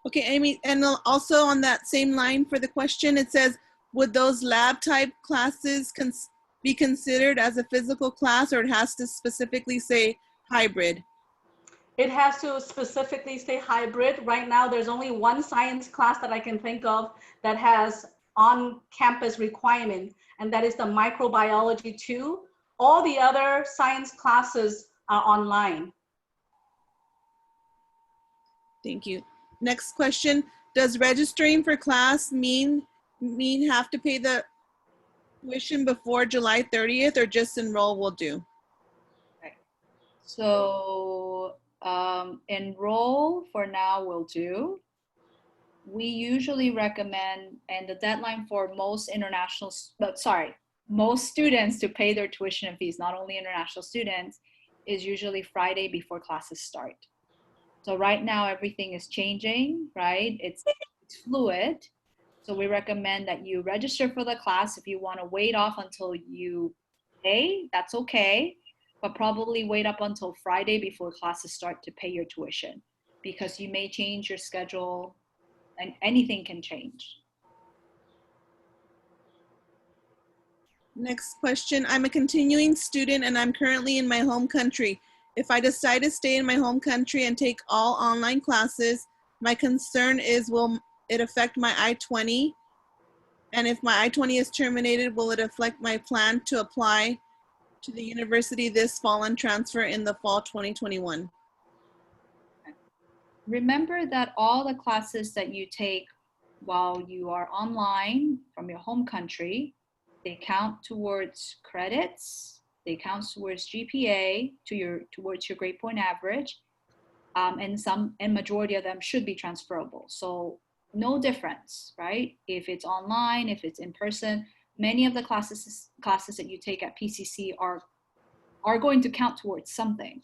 Okay, Amy, and also on that same line for the question, it says, would those lab type classes be considered as a physical class, or it has to specifically say hybrid? it has to specifically say hybrid. Right now, there's only one science class that I can think of that has on-campus requirement, and that is the microbiology 2. All the other science classes are online. Thank you. Next question. Does registering for class mean have to pay the tuition before July 30th or just enroll will do? So enroll for now will do. We usually recommend, and the deadline for most most students to pay their tuition and fees, not only international students, is usually Friday before classes start. So right now everything is changing, right? It's fluid. So we recommend that you register for the class. If you want to wait off until you pay, that's okay. But probably wait up until Friday before classes start to pay your tuition, because you may change your schedule and anything can change. Next question. I'm a continuing student and I'm currently in my home country. If I decide to stay in my home country and take all online classes, my concern is, will it affect my I-20? And if my I-20 is terminated, will it affect my plan to apply to the university this fall and transfer in the fall 2021? Remember that all the classes that you take while you are online from your home country, they count towards credits, they count towards GPA, towards your grade point average, and majority of them should be transferable. So no difference, right? If it's online, if it's in person, many of the classes that you take at PCC are going to count towards something.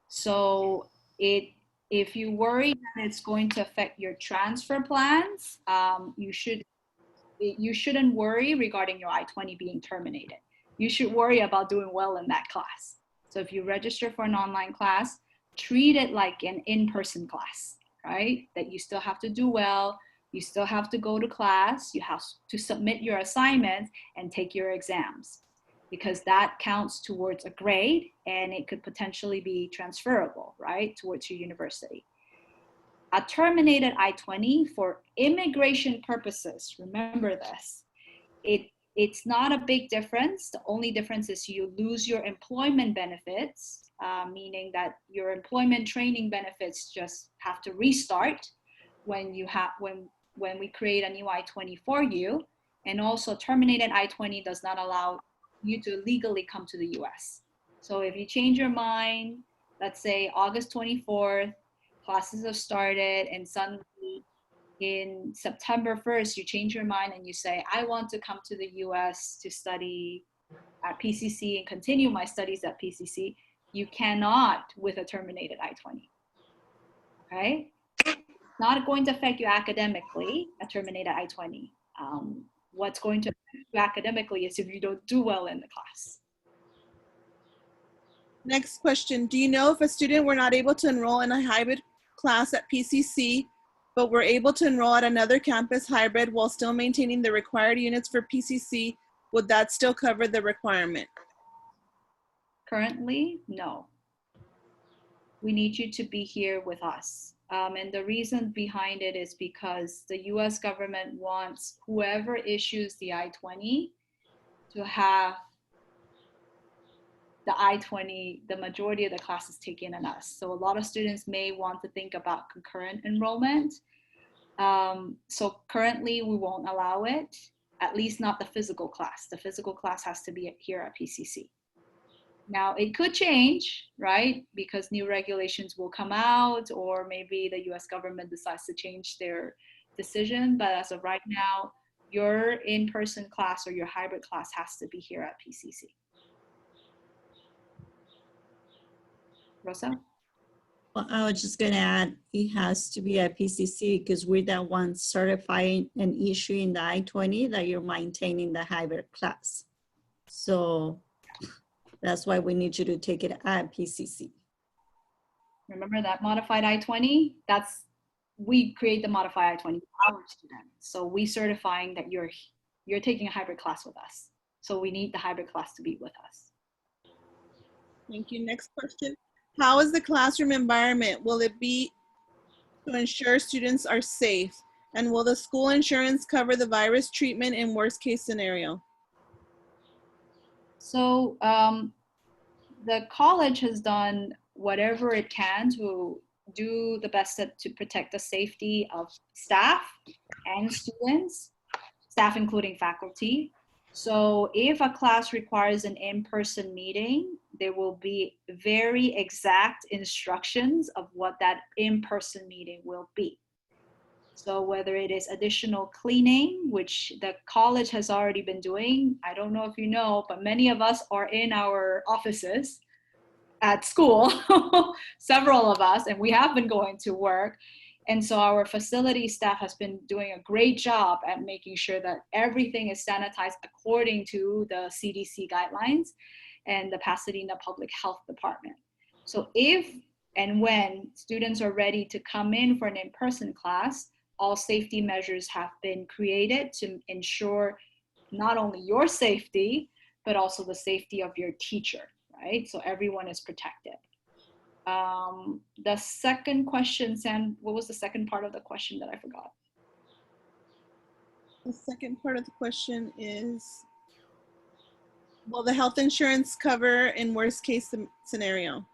So if you worry that it's going to affect your transfer plans, you shouldn't worry regarding your I-20 being terminated. You should worry about doing well in that class. So if you register for an online class, treat it like an in-person class, right? That you still have to do well, you still have to go to class, you have to submit your assignments and take your exams, because that counts towards a grade and it could potentially be transferable, right, towards your university. A terminated I-20 for immigration purposes, remember this, it's not a big difference. The only difference is you lose your employment benefits, meaning that your employment training benefits just have to restart when we create a new I-20 for you. And also terminated I-20 does not allow you to legally come to the US. So if you change your mind, let's say August 24th, classes have started, and suddenly in September 1st, you change your mind and you say, I want to come to the US to study at PCC and continue my studies at PCC, you cannot with a terminated I-20, okay? It's not going to affect you academically, a terminated I-20. What's going to affect you academically is if you don't do well in the class. Next question. Do you know if a student were not able to enroll in a hybrid class at PCC, but were able to enroll at another campus hybrid while still maintaining the required units for PCC, would that still cover the requirement? Currently, no. We need you to be here with us. And the reason behind it is because the US government wants whoever issues the I-20 to have the I-20, the majority of the classes taken in us. So a lot of students may want to think about concurrent enrollment. So currently we won't allow it, at least not the physical class. The physical class has to be here at PCC. Now it could change, right? Because new regulations will come out, or maybe the US government decides to change their decision. But as of right now, your in-person class or your hybrid class has to be here at PCC. Rosa? Well, I was just going to add, it has to be at PCC because we're the ones certifying and issuing the I-20 that you're maintaining the hybrid class. So that's why we need you to take it at PCC. Remember that modified I-20? We create the modified I-20 for our students. So we certifying that you're taking a hybrid class with us. So we need the hybrid class to be with us. Thank you. Next question. How is the classroom environment? Will it be to ensure students are safe? And will the school insurance cover the virus treatment in worst case scenario? So the college has done whatever it can to do the best to protect the safety of staff and students, staff including faculty. So if a class requires an in-person meeting, there will be very exact instructions of what that in-person meeting will be. So whether it is additional cleaning, which the college has already been doing, I don't know if you know, but many of us are in our offices at school, several of us, and we have been going to work. And so our facility staff has been doing a great job at making sure that everything is sanitized according to the CDC guidelines and the Pasadena Public Health Department. So if and when students are ready to come in for an in-person class, all safety measures have been created to ensure not only your safety, but also the safety of your teacher, right? So everyone is protected. The second question, Sam, what was the second part of the question that I forgot? The second part of the question is, will the health insurance cover in worst case scenario?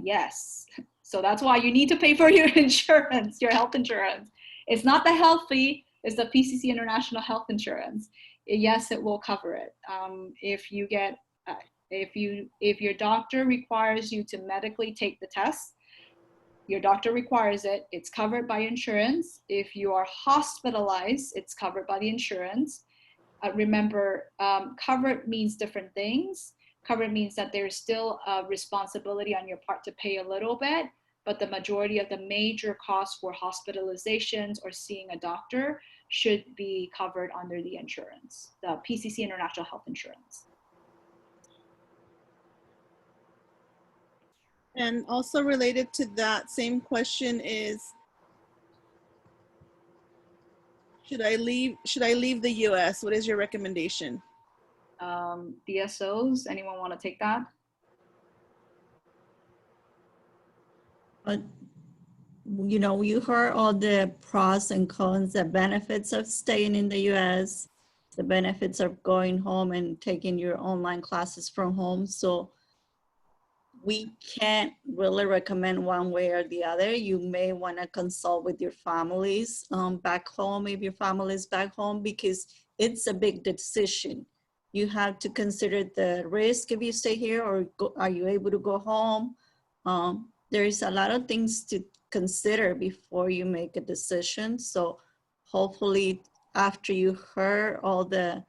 Yes. So that's why you need to pay for your insurance, your health insurance. It's not the health fee, it's the PCC International Health Insurance. Yes, it will cover it. If you get, if your doctor requires you to medically take the test, your doctor requires it, it's covered by insurance. If you are hospitalized, it's covered by the insurance. Remember, covered means different things. Covered means that there's still a responsibility on your part to pay a little bit, but the majority of the major costs for hospitalizations or seeing a doctor should be covered under the insurance, the PCC International Health Insurance. And also related to that same question is, should I leave the US? What is your recommendation? DSOs, anyone want to take that? You know, you heard all the pros and cons, the benefits of staying in the US, the benefits of going home and taking your online classes from home. So we can't really recommend one way or the other. You may want to consult with your families back home, if your family is back home, because it's a big decision. You have to consider the risk if you stay here, or are you able to go home? There is a lot of things to consider before you make a decision. So hopefully after you heard all the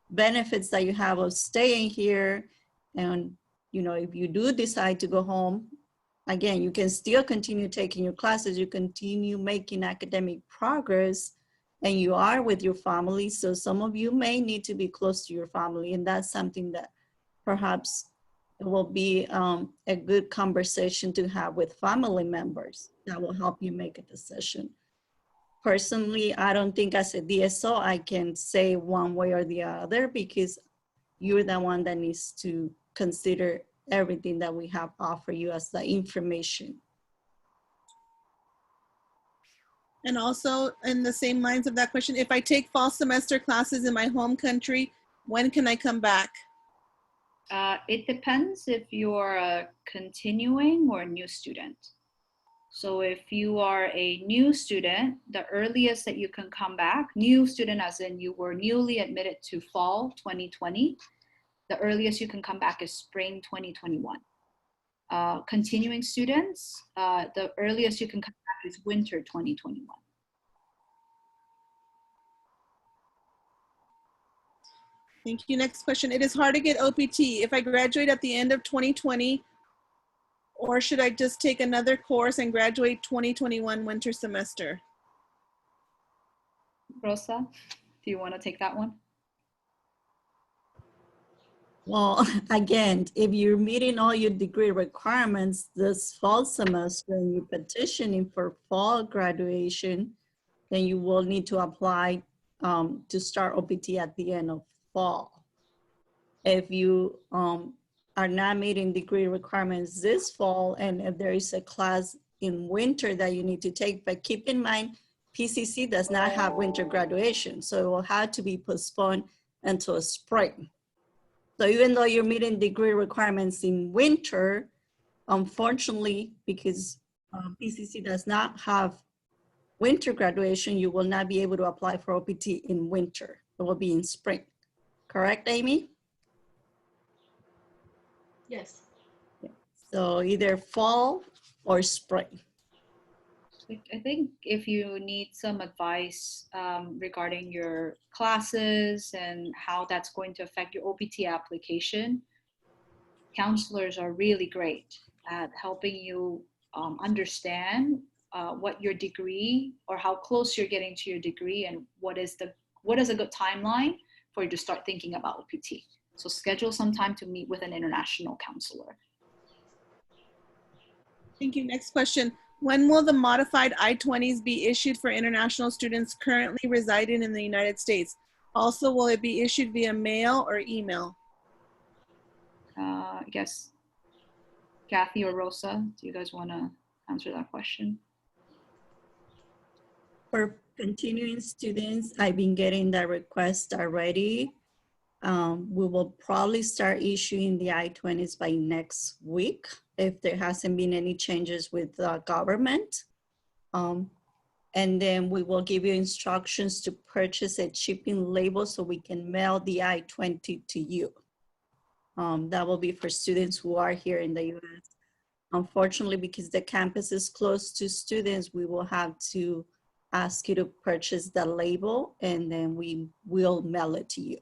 benefits that you have of staying here, and you know, if you do decide to go home, again, you can still continue taking your classes, you continue making academic progress, and you are with your family. So some of you may need to be close to your family, and that's something that perhaps it will be a good conversation to have with family members that will help you make a decision. Personally, I don't think as a DSO, I can say one way or the other, because you're the one that needs to consider everything that we have offered you as the information. And also in the same lines of that question, if I take fall semester classes in my home country, when can I come back? It depends if you're a continuing or a new student. So if you are a new student, the earliest that you can come back, new student as in you were newly admitted to fall 2020, the earliest you can come back is spring 2021. Continuing students, the earliest you can come back is winter 2021. Thank you. Next question. It is hard to get OPT. If I graduate at the end of 2020, or should I just take another course and graduate 2021 winter semester? Rosa, do you want to take that one? Well, again, if you're meeting all your degree requirements this fall semester and you're petitioning for fall graduation, then you will need to apply to start OPT at the end of fall. If you are not meeting degree requirements this fall, and if there is a class in winter that you need to take, but keep in mind, PCC does not have winter graduation, so it will have to be postponed until spring. So even though you're meeting degree requirements in winter, unfortunately, because PCC does not have winter graduation, you will not be able to apply for OPT in winter. It will be in spring. Correct, Amy? Yes. So either fall or spring. I think if you need some advice regarding your classes and how that's going to affect your OPT application, counselors are really great at helping you understand what your degree or how close you're getting to your degree and what is a good timeline for you to start thinking about OPT. So schedule some time to meet with an international counselor. Thank you. Next question. When will the modified I-20s be issued for international students currently residing in the United States? Also, will it be issued via mail or email? I guess Kathy or Rosa, do you guys want to answer that question? For continuing students, I've been getting that request already. We will probably start issuing the I-20s by next week if there hasn't been any changes with the government. And then we will give you instructions to purchase a shipping label so we can mail the I-20 to you. That will be for students who are here in the US. Unfortunately, because the campus is close to students, we will have to ask you to purchase the label and then we will mail it to you.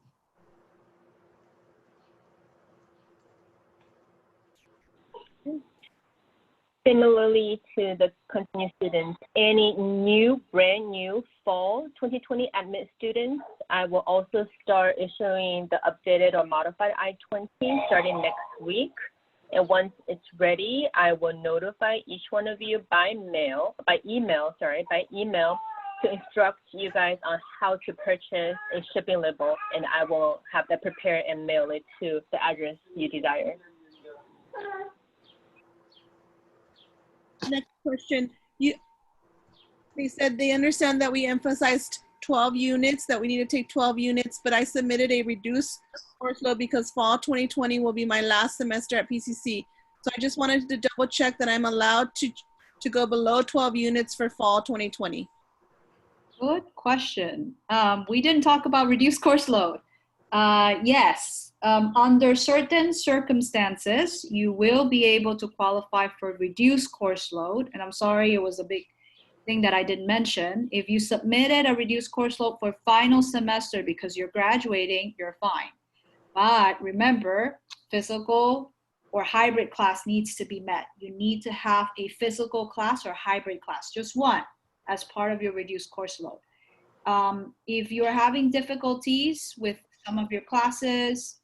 Similarly to the continuing students, any brand new fall 2020 admit students, I will also start issuing the updated or modified I-20 starting next week. And once it's ready, I will notify each one of you by email to instruct you guys on how to purchase a shipping label, and I will have that prepared and mail it to the address you desire. Next question. They said they understand that we emphasized 12 units, that we need to take 12 units, but I submitted a reduced course load because fall 2020 will be my last semester at PCC. So I just wanted to double check that I'm allowed to go below 12 units for fall 2020. Good question. We didn't talk about reduced course load. Yes, under certain circumstances, you will be able to qualify for reduced course load. And I'm sorry, it was a big thing that I didn't mention. If you submitted a reduced course load for final semester because you're graduating, you're fine. But remember, physical or hybrid class needs to be met. You need to have a physical class or hybrid class, just one, as part of your reduced course load. If you're having difficulties with some of your classes,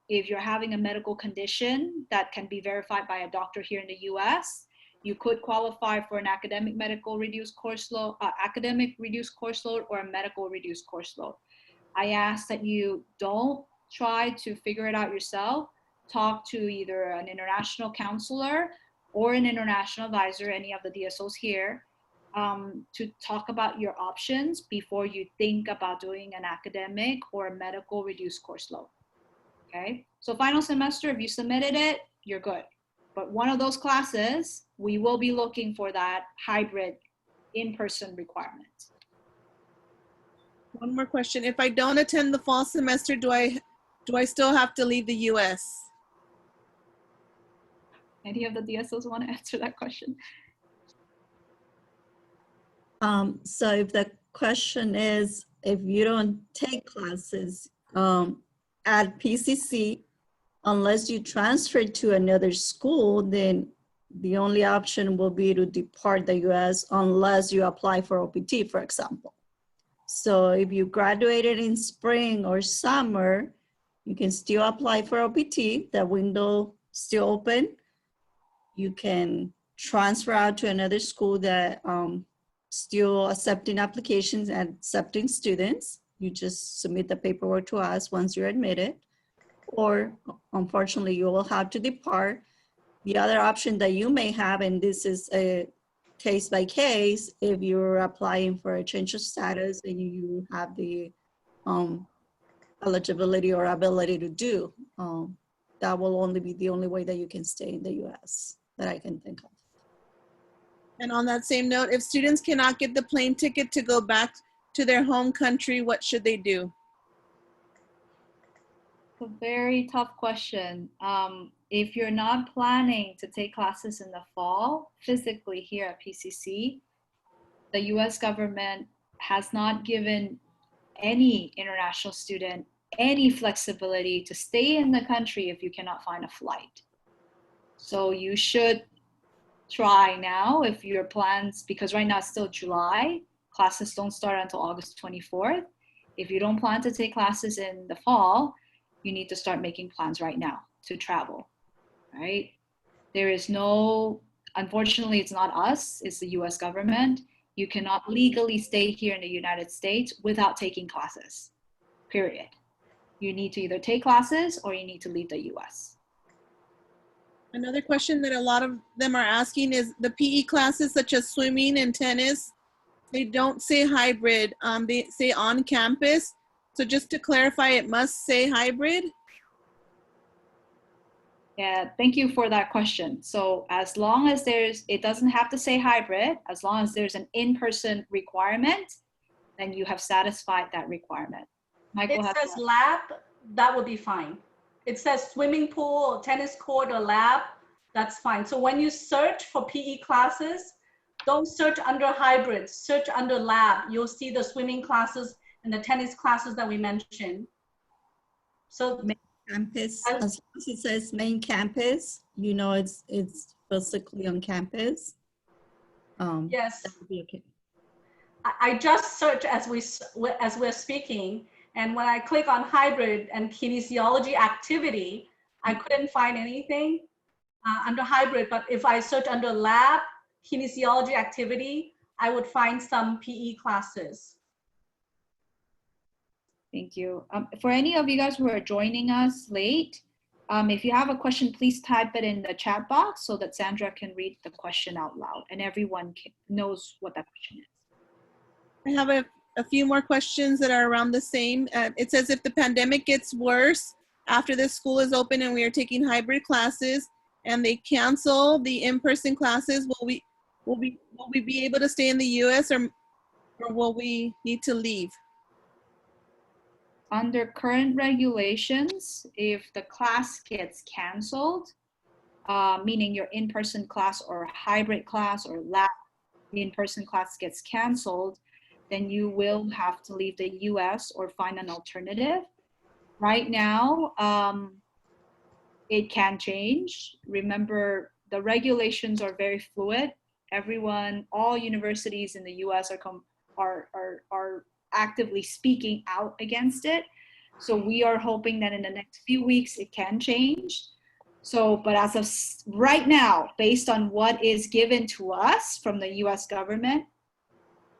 if you're having a medical condition that can be verified by a doctor here in the US, you could qualify for an academic reduced course load or a medical reduced course load. I ask that you don't try to figure it out yourself. Talk to either an international counselor or an international advisor, any of the DSOs here, to talk about your options before you think about doing an academic or a medical reduced course load. Okay, so final semester, if you submitted it, you're good. But one of those classes, we will be looking for that hybrid in-person requirement. One more question. If I don't attend the fall semester, do I still have to leave the US? Any of the DSOs want to answer that question? So if the question is, if you don't take classes at PCC, unless you transfer to another school, then the only option will be to depart the US unless you apply for OPT, for example. So if you graduated in spring or summer, you can still apply for OPT. The window still open. You can transfer out to another school that still accepting applications and accepting students. You just submit the paperwork to us once you're admitted. or unfortunately you will have to depart. The other option that you may have, and this is a case by case, if you're applying for a change of status and you have the eligibility or ability to do, that will only be the only way that you can stay in the US that I can think of. And on that same note, if students cannot get the plane ticket to go back to their home country, what should they do? It's a very tough question. If you're not planning to take classes in the fall, physically here at PCC, the US government has not given any international student any flexibility to stay in the country if you cannot find a flight. So you should try now if your plans, because right now it's still July, classes don't start until August 24th. If you don't plan to take classes in the fall, you need to start making plans right now to travel, right? There is no, unfortunately, it's not us, it's the US government. You cannot legally stay here in the United States without taking classes, period. You need to either take classes or you need to leave the US. Another question that a lot of them are asking is the PE classes such as swimming and tennis, they don't say hybrid, they say on campus. So just to clarify, it must say hybrid? Yeah, thank you for that question. So as long as it doesn't have to say hybrid, as long as there's an in-person requirement, then you have satisfied that requirement. Michael It says lab, that would be fine. It says swimming pool, tennis court, or lab, that's fine. So when you search for PE classes, don't search under hybrid, search under lab. You'll see the swimming classes and the tennis classes that we mentioned. So main campus, as long as it says main campus, you know it's physically on campus. Yes. That would be okay. I just searched as we're speaking, and when I click on hybrid and kinesiology activity, I couldn't find anything under hybrid, but if I search under lab, kinesiology activity, I would find some PE classes. Thank you. For any of you guys who are joining us late, if you have a question, please type it in the chat box so that Sandra can read the question out loud and everyone knows what that question is. I have a few more questions that are around the same. It says if the pandemic gets worse after the school is open and we are taking hybrid classes and they cancel the in-person classes, will we be able to stay in the US or will we need to leave? Under current regulations, if the class gets canceled, meaning your in-person class or hybrid class or lab in-person class gets canceled, then you will have to leave the US or find an alternative. Right now, it can change. Remember, the regulations are very fluid. Everyone, all universities in the US are actively speaking out against it. So we are hoping that in the next few weeks it can change. So, but as of right now, based on what is given to us from the US government,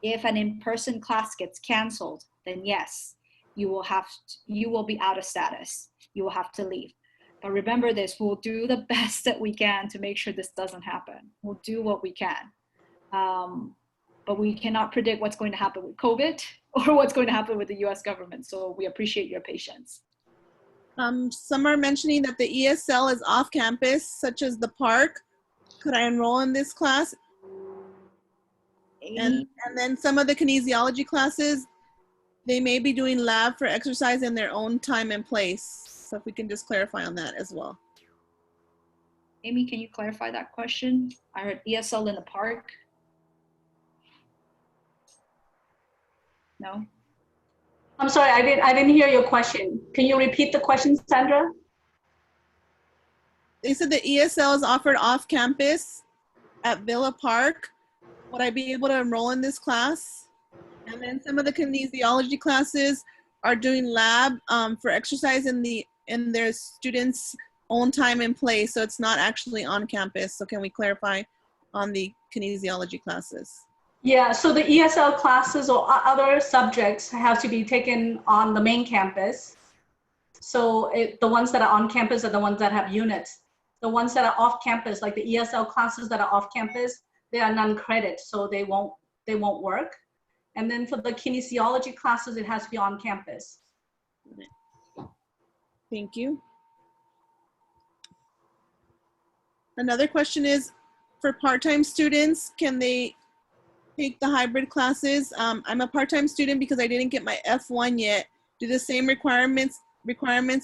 if an in-person class gets canceled, then yes, you will be out of status. You will have to leave. But remember this, we'll do the best that we can to make sure this doesn't happen. We'll do what we can. But we cannot predict what's going to happen with COVID or what's going to happen with the US government. So we appreciate your patience. Some are mentioning that the ESL is off campus, such as the park. Could I enroll in this class? And then some of the kinesiology classes, they may be doing lab for exercise in their own time and place. So if we can just clarify on that as well. Amy, can you clarify that question? I heard ESL in the park. No? I'm sorry, I didn't hear your question. Can you repeat the question, Sandra? They said the ESL is offered off campus at Villa Park. Would I be able to enroll in this class? And then some of the kinesiology classes are doing lab for exercise in their students' own time and place. So it's not actually on campus. So can we clarify on the kinesiology classes? Yeah, so the ESL classes or other subjects have to be taken on the main campus. So the ones that are on campus are the ones that have units. The ones that are off campus, like the ESL classes that are off campus, they are non-credit, so they won't work. And then for the kinesiology classes, it has to be on campus. Thank you. Another question is, for part-time students, can they take the hybrid classes? I'm a part-time student because I didn't get my F1 yet. Do the same requirements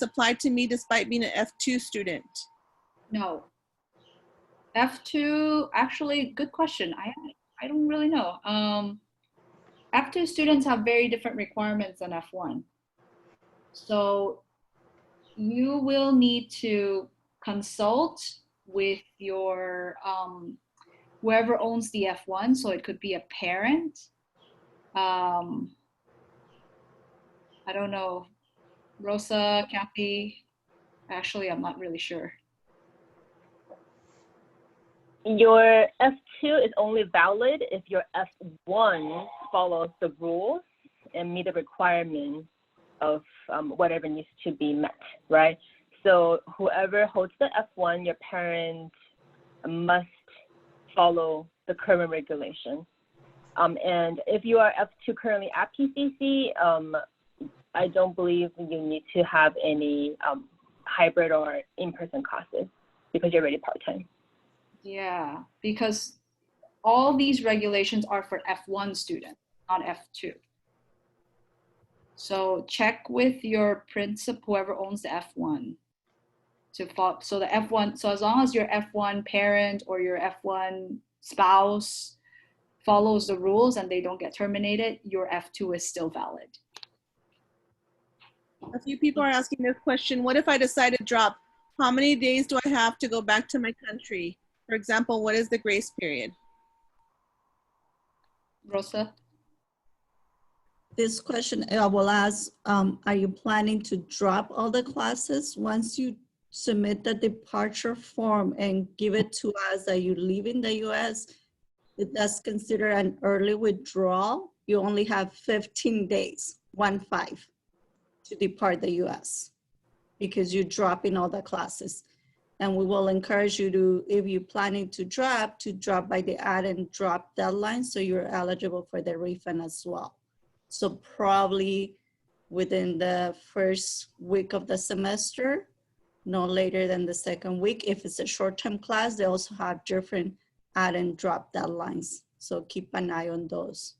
apply to me despite being an F2 student? No. F2, actually, good question. I don't really know. F2 students have very different requirements than F1. So you will need to consult with your whoever owns the F1. So it could be a parent. I don't know, Rosa, Kathy. Actually, I'm not really sure. Your F2 is only valid if your F1 follows the rules and meet the requirements of whatever needs to be met, right? So whoever holds the F1, your parent must follow the current regulation. And if you are F2 currently at PCC, I don't believe you need to have any hybrid or in-person classes because you're already part-time. Yeah, because all these regulations are for F1 students, not F2. So check with your principal, whoever owns the F1, to follow. So the F1, so as long as your F1 parent or your F1 spouse follows the rules and they don't get terminated, your F2 is still valid. A few people are asking this question. What if I decide to drop? How many days do I have to go back to my country? For example, what is the grace period? Rosa? This question I will ask, are you planning to drop all the classes once you submit the departure form and give it to us that you live in the US? That's considered an early withdrawal. You only have 15 days, 1-5, to depart the US because you're dropping all the classes. And we will encourage you to, if you're planning to drop by the add and drop deadline so you're eligible for the refund as well. So probably within the first week of the semester, no later than the second week. If it's a short-term class, they also have different add and drop deadlines. So keep an eye on those.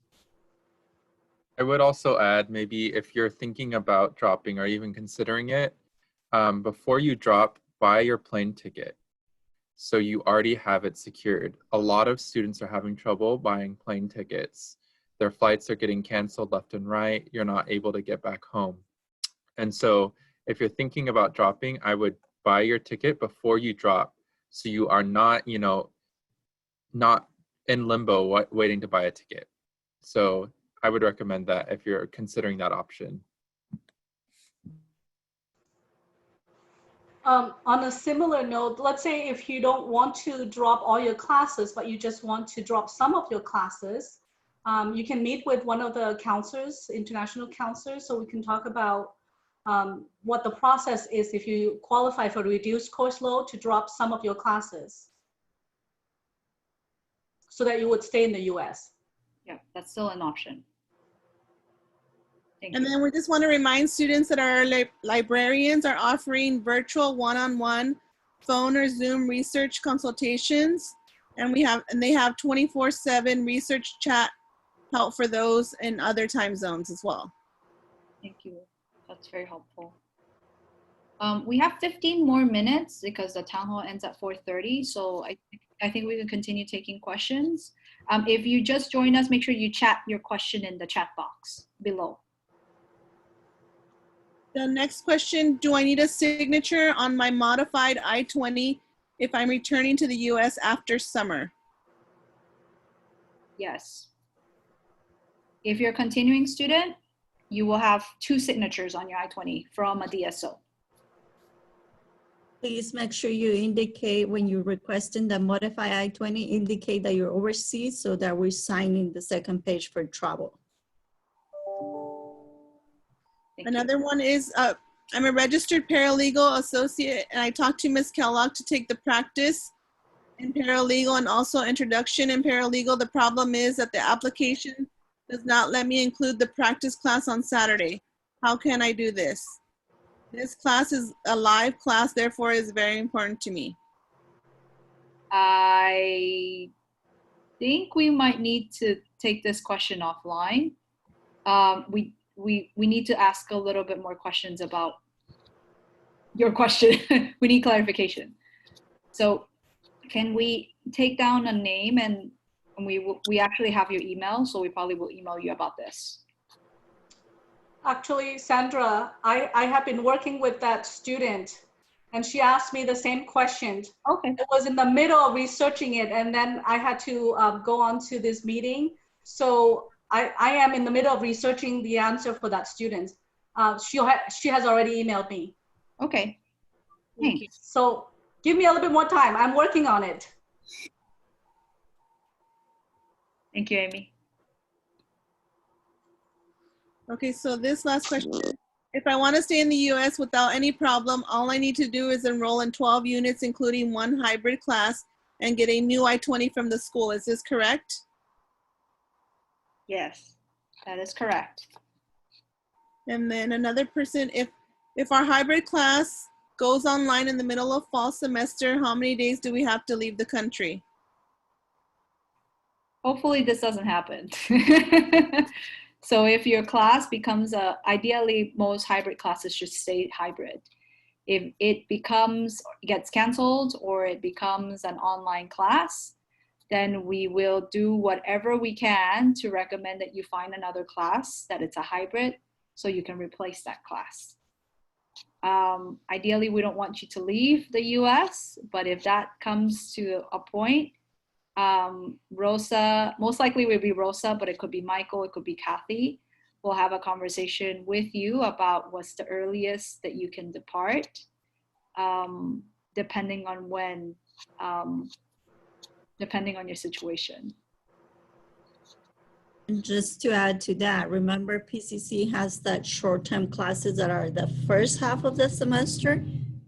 I would also add, maybe if you're thinking about dropping or even considering it, before you drop, buy your plane ticket so you already have it secured. A lot of students are having trouble buying plane tickets. Their flights are getting canceled left and right. You're not able to get back home. And so if you're thinking about dropping, I would buy your ticket before you drop so you are not, not in limbo waiting to buy a ticket. So I would recommend that if you're considering that option. On a similar note, let's say if you don't want to drop all your classes, but you just want to drop some of your classes, you can meet with one of the counselors, international counselors, so we can talk about what the process is if you qualify for reduced course load to drop some of your classes so that you would stay in the US. Yeah, that's still an option. And then we just want to remind students that our librarians are offering virtual one-on-one phone or Zoom research consultations. And they have 24/7 research chat help for those in other time zones as well. Thank you. That's very helpful. We have 15 more minutes because the town hall ends at 4:30. So I think we can continue taking questions. If you just joined us, make sure you chat your question in the chat box below. The next question, do I need a signature on my modified I-20 if I'm returning to the US after summer? Yes. If you're a continuing student, you will have 2 signatures on your I-20 from a DSO. Please make sure you indicate when you're requesting the modified I-20, indicate that you're overseas so that we're signing the second page for travel. Another one is, I'm a registered paralegal associate, and I talked to Ms. Kellogg to take the practice in paralegal and also introduction in paralegal. The problem is that the application does not let me include the practice class on Saturday. How can I do this? This class is a live class, therefore is very important to me. I think we might need to take this question offline. We need to ask a little bit more questions about your question. We need clarification. So can we take down a name, and we actually have your email, so we probably will email you about this. Actually, Sandra, I have been working with that student, and she asked me the same question. Okay. I was in the middle of researching it, and then I had to go on to this meeting. So I am in the middle of researching the answer for that student. She has already emailed me. Okay. Thanks. So give me a little bit more time. I'm working on it. Thank you, Amy. Okay, so this last question. If I want to stay in the US without any problem, all I need to do is enroll in 12 units, including one hybrid class, and get a new I-20 from the school. Is this correct? Yes, that is correct. And then another person, if our hybrid class goes online in the middle of fall semester, how many days do we have to leave the country? Hopefully this doesn't happen. So if your class becomes ideally most hybrid classes should stay hybrid. If it gets canceled or it becomes an online class, then we will do whatever we can to recommend that you find another class that it's a hybrid so you can replace that class. Ideally, we don't want you to leave the US, but if that comes to a point, Rosa, most likely will be Rosa, but it could be Michael, it could be Kathy. We'll have a conversation with you about what's the earliest that you can depart, depending on when, depending on your situation. And just to add to that, remember PCC has that short-term classes that are the first half of the semester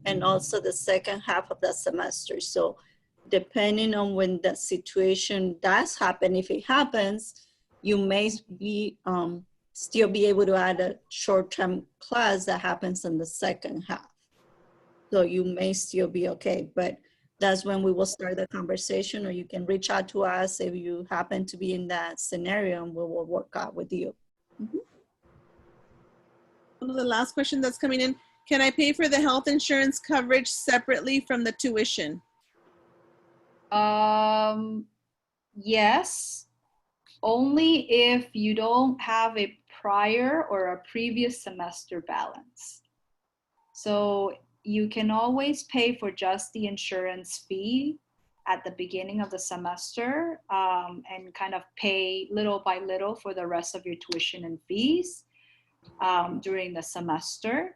and also the second half of the semester. So depending on when the situation does happen, if it happens, you may be still be able to add a short-term class that happens in the second half. So you may still be okay, but that's when we will start the conversation, or you can reach out to us if you happen to be in that scenario, and we will work out with you. Mm-hmm. One of the last questions that's coming in, can I pay for the health insurance coverage separately from the tuition? Yes, only if you don't have a prior or a previous semester balance. So you can always pay for just the insurance fee at the beginning of the semester and kind of pay little by little for the rest of your tuition and fees during the semester.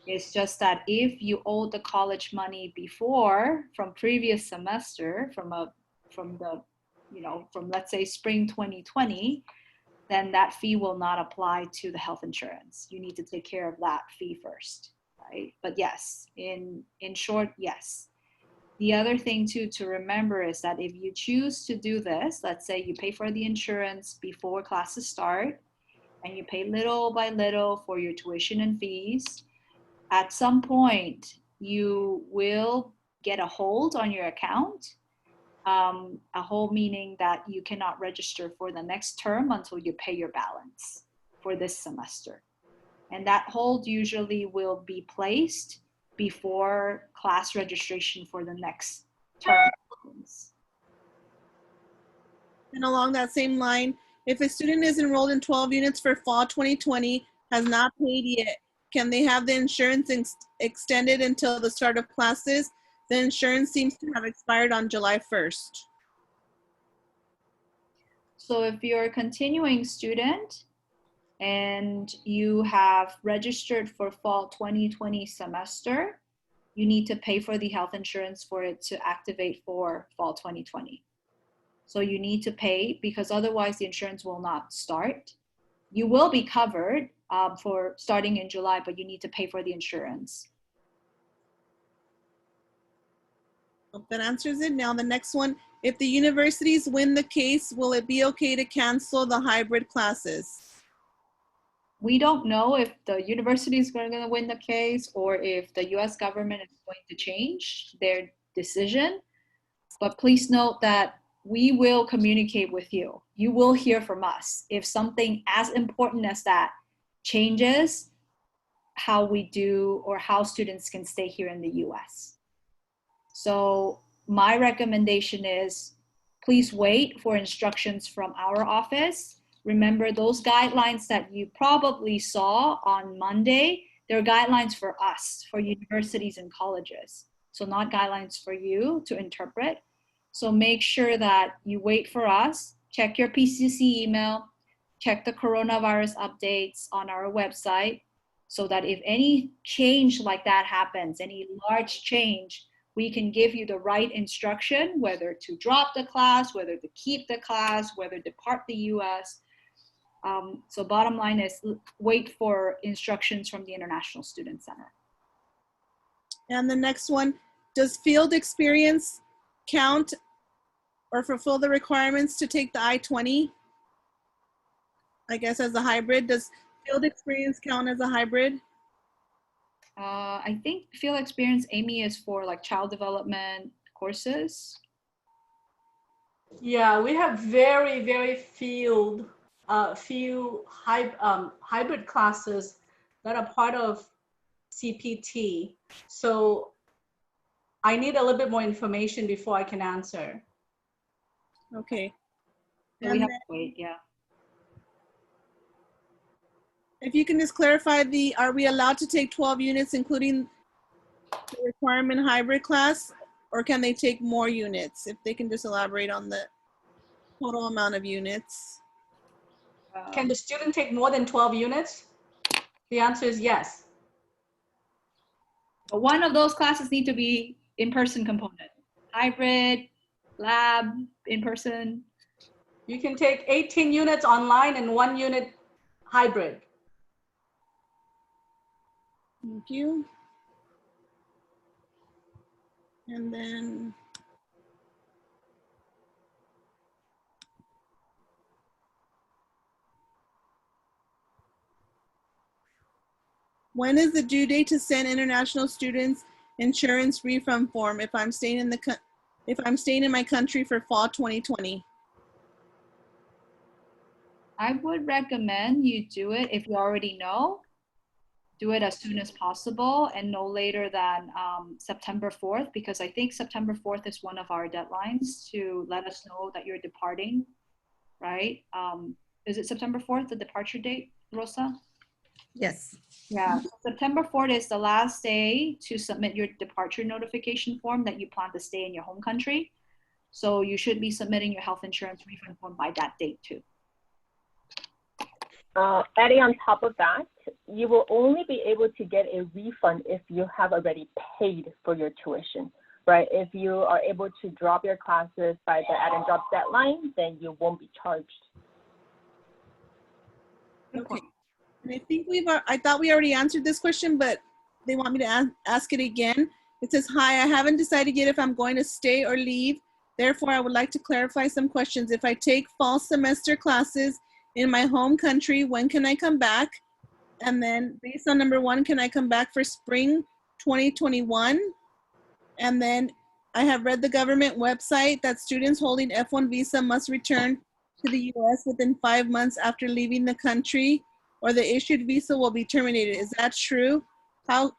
It's just that if you owe the college money before from previous semester, from let's say spring 2020, then that fee will not apply to the health insurance. You need to take care of that fee first, right? But yes, in short, yes. The other thing too to remember is that if you choose to do this, let's say you pay for the insurance before classes start, and you pay little by little for your tuition and fees, at some point you will get a hold on your account. A hold meaning that you cannot register for the next term until you pay your balance for this semester. And that hold usually will be placed before class registration for the next term. And along that same line, if a student is enrolled in 12 units for fall 2020, has not paid yet, can they have the insurance extended until the start of classes? The insurance seems to have expired on July 1st. So if you're a continuing student and you have registered for fall 2020 semester, you need to pay for the health insurance for it to activate for fall 2020. So you need to pay, because otherwise the insurance will not start. you will be covered for starting in July, but you need to pay for the insurance. Hope that answers it. Now the next one, if the universities win the case, will it be okay to cancel the hybrid classes? We don't know if the university is going to win the case or if the US government is going to change their decision. But please note that we will communicate with you. You will hear from us if something as important as that changes how we do or how students can stay here in the US. So my recommendation is please wait for instructions from our office. Remember those guidelines that you probably saw on Monday, they're guidelines for us, for universities and colleges. So not guidelines for you to interpret. So make sure that you wait for us, check your PCC email, check the coronavirus updates on our website, so that if any change like that happens, any large change, we can give you the right instruction, whether to drop the class, whether to keep the class, whether to depart the US. So bottom line is wait for instructions from the International Student Center. And the next one, does field experience count or fulfill the requirements to take the I-20? I guess as a hybrid, does field experience count as a hybrid? I think field experience, Amy, is for like child development courses. Yeah, we have very few hybrid classes that are part of CPT. So I need a little bit more information before I can answer. Okay. So we have to wait, yeah. If you can just clarify are we allowed to take 12 units, including the requirement hybrid class, or can they take more units? If they can just elaborate on the total amount of units. Can the student take more than 12 units? The answer is yes. But one of those classes need to be in-person component. Hybrid, lab, in-person. You can take 18 units online and 1 unit hybrid. Thank you. And then when is the due date to send international students insurance refund form if I'm staying in my country for fall 2020? I would recommend you do it if you already know. Do it as soon as possible and no later than September 4th, because I think September 4th is one of our deadlines to let us know that you're departing, right? Is it September 4th, the departure date, Rosa? Yes. Yeah, September 4th is the last day to submit your departure notification form that you plan to stay in your home country. So you should be submitting your health insurance refund form by that date too. Adding on top of that, you will only be able to get a refund if you have already paid for your tuition, right? If you are able to drop your classes by the add and drop deadline, then you won't be charged. Okay. And I think I thought we already answered this question, but they want me to ask it again. It says, hi, I haven't decided yet if I'm going to stay or leave. Therefore, I would like to clarify some questions. If I take fall semester classes in my home country, when can I come back? And then based on number 1, can I come back for spring 2021? And then I have read the government website that students holding F1 visa must return to the US within 5 months after leaving the country, or the issued visa will be terminated. Is that true? How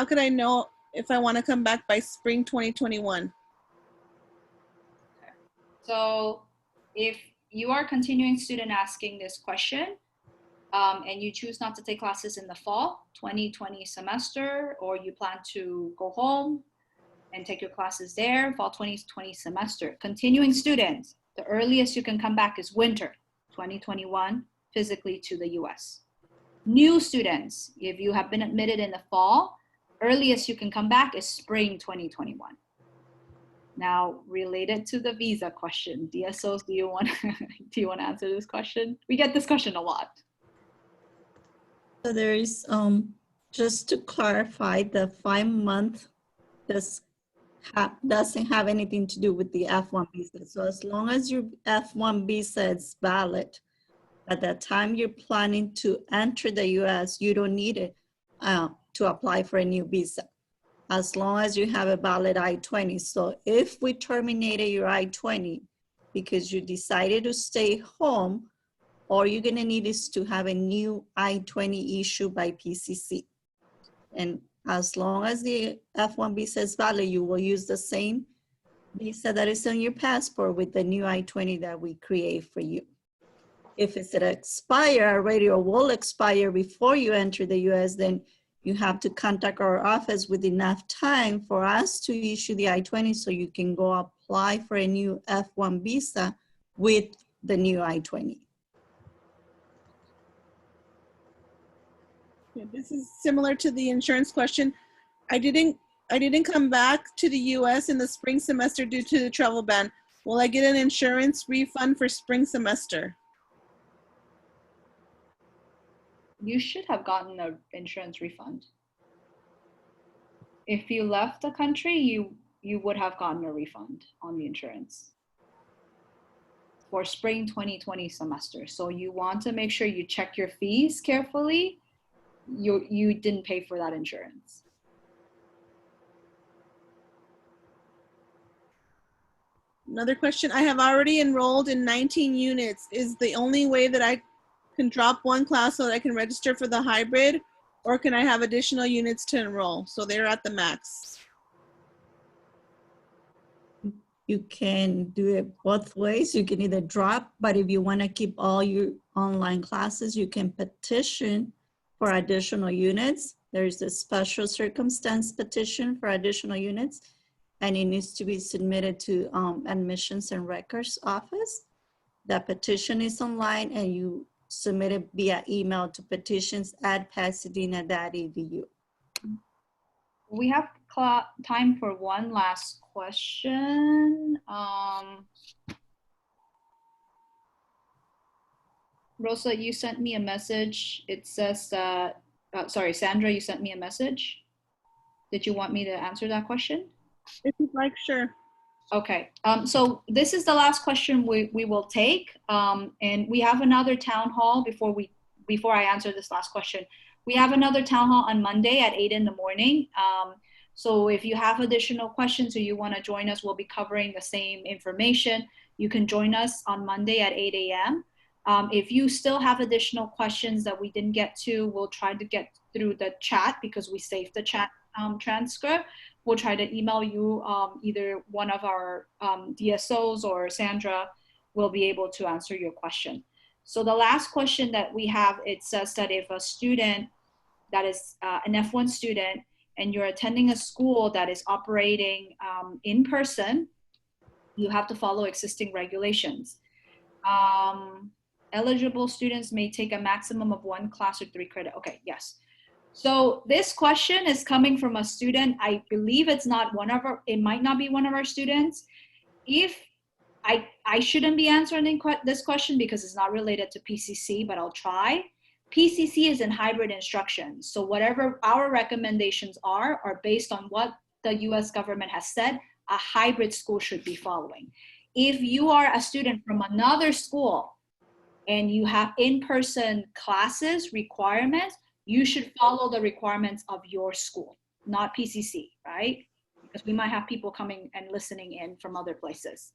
could I know if I want to come back by spring 2021? So if you are a continuing student asking this question, and you choose not to take classes in the fall 2020 semester, or you plan to go home and take your classes there, fall 2020 semester. Continuing students, the earliest you can come back is winter 2021, physically to the US. New students, if you have been admitted in the fall, earliest you can come back is spring 2021. Now, related to the visa question, DSOs, do you want to answer this question? We get this question a lot. So there is, just to clarify, the 5-month doesn't have anything to do with the F1 visa. So as long as your F1 visa is valid, at that time you're planning to enter the US, you don't need it to apply for a new visa, as long as you have a valid I-20. So if we terminated your I-20 because you decided to stay home, all you're gonna need is to have a new I-20 issued by PCC. And as long as the F1 visa is valid, you will use the same visa that is on your passport with the new I-20 that we create for you. If it's expire already or will expire before you enter the US, then you have to contact our office with enough time for us to issue the I-20 so you can go apply for a new F1 visa with the new I-20. Yeah, this is similar to the insurance question. I didn't come back to the US in the spring semester due to the travel ban. Will I get an insurance refund for spring semester? You should have gotten an insurance refund. If you left the country, you would have gotten a refund on the insurance for spring 2020 semester. So you want to make sure you check your fees carefully. You didn't pay for that insurance. Another question, I have already enrolled in 19 units. Is the only way that I can drop one class so that I can register for the hybrid, or can I have additional units to enroll? So they're at the max. You can do it both ways. You can either drop, but if you want to keep all your online classes, you can petition for additional units. There's a special circumstance petition for additional units, and it needs to be submitted to Admissions and Records Office. That petition is online, and you submit it via email to petitions@pasadena.edu. We have time for one last question. Rosa, you sent me a message. It says that, sorry, Sandra, you sent me a message. Did you want me to answer that question? If you'd like, sure. Okay, so this is the last question we will take. And we have another town hall before I answer this last question. We have another town hall on Monday at 8 in the morning. So if you have additional questions or you want to join us, we'll be covering the same information. You can join us on Monday at 8 a.m. If you still have additional questions that we didn't get to, we'll try to get through the chat because we saved the chat transcript. We'll try to email you, either one of our DSOs or Sandra will be able to answer your question. So the last question that we have, it says that if a student that is an F1 student and you're attending a school that is operating in person, you have to follow existing regulations. Eligible students may take a maximum of 1 class or 3 credit. Okay, yes. So this question is coming from a student. I believe it's not one of our, it might not be one of our students. If I shouldn't be answering this question because it's not related to PCC, but I'll try. PCC is in hybrid instruction. So whatever our recommendations are based on what the US government has said a hybrid school should be following. If you are a student from another school and you have in-person classes requirements, you should follow the requirements of your school, not PCC, right? Because we might have people coming and listening in from other places.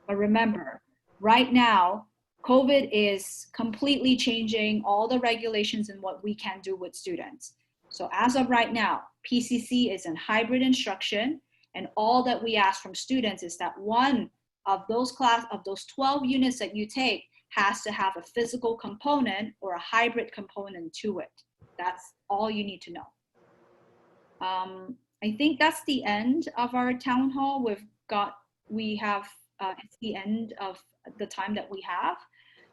But remember, right now, COVID is completely changing all the regulations and what we can do with students. So as of right now, PCC is in hybrid instruction, and all that we ask from students is that one of those 12 units that you take has to have a physical component or a hybrid component to it. That's all you need to know. I think that's the end of our town hall. It's the end of the time that we have.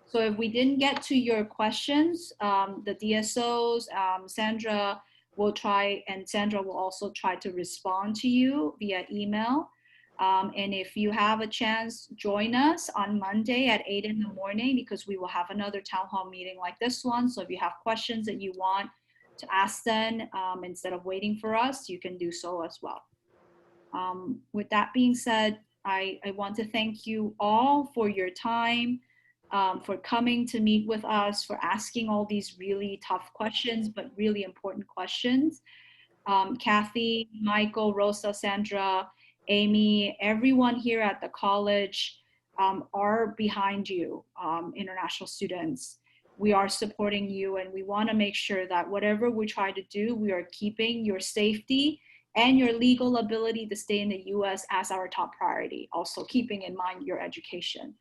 So if we didn't get to your questions, the DSOs, Sandra will try, and Sandra will also try to respond to you via email. And if you have a chance, join us on Monday at 8 in the morning because we will have another town hall meeting like this one. So if you have questions that you want to ask them instead of waiting for us, you can do so as well. With that being said, I want to thank you all for your time, for coming to meet with us, for asking all these really tough questions, but really important questions. Kathy, Michael, Rosa, Sandra, Amy, everyone here at the college are behind you, international students. We are supporting you, and we want to make sure that whatever we try to do, we are keeping your safety and your legal ability to stay in the US as our top priority, also keeping in mind your education.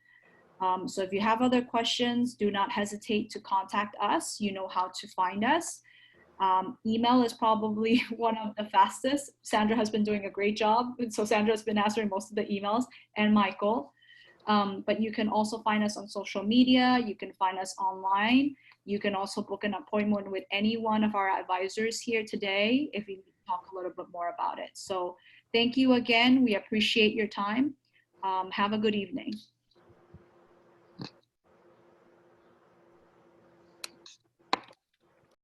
So if you have other questions, do not hesitate to contact us. You know how to find us. Email is probably one of the fastest. Sandra has been doing a great job. So Sandra has been answering most of the emails, and Michael. But you can also find us on social media. You can find us online. You can also book an appointment with any one of our advisors here today if you talk a little bit more about it. So thank you again. We appreciate your time. Have a good evening.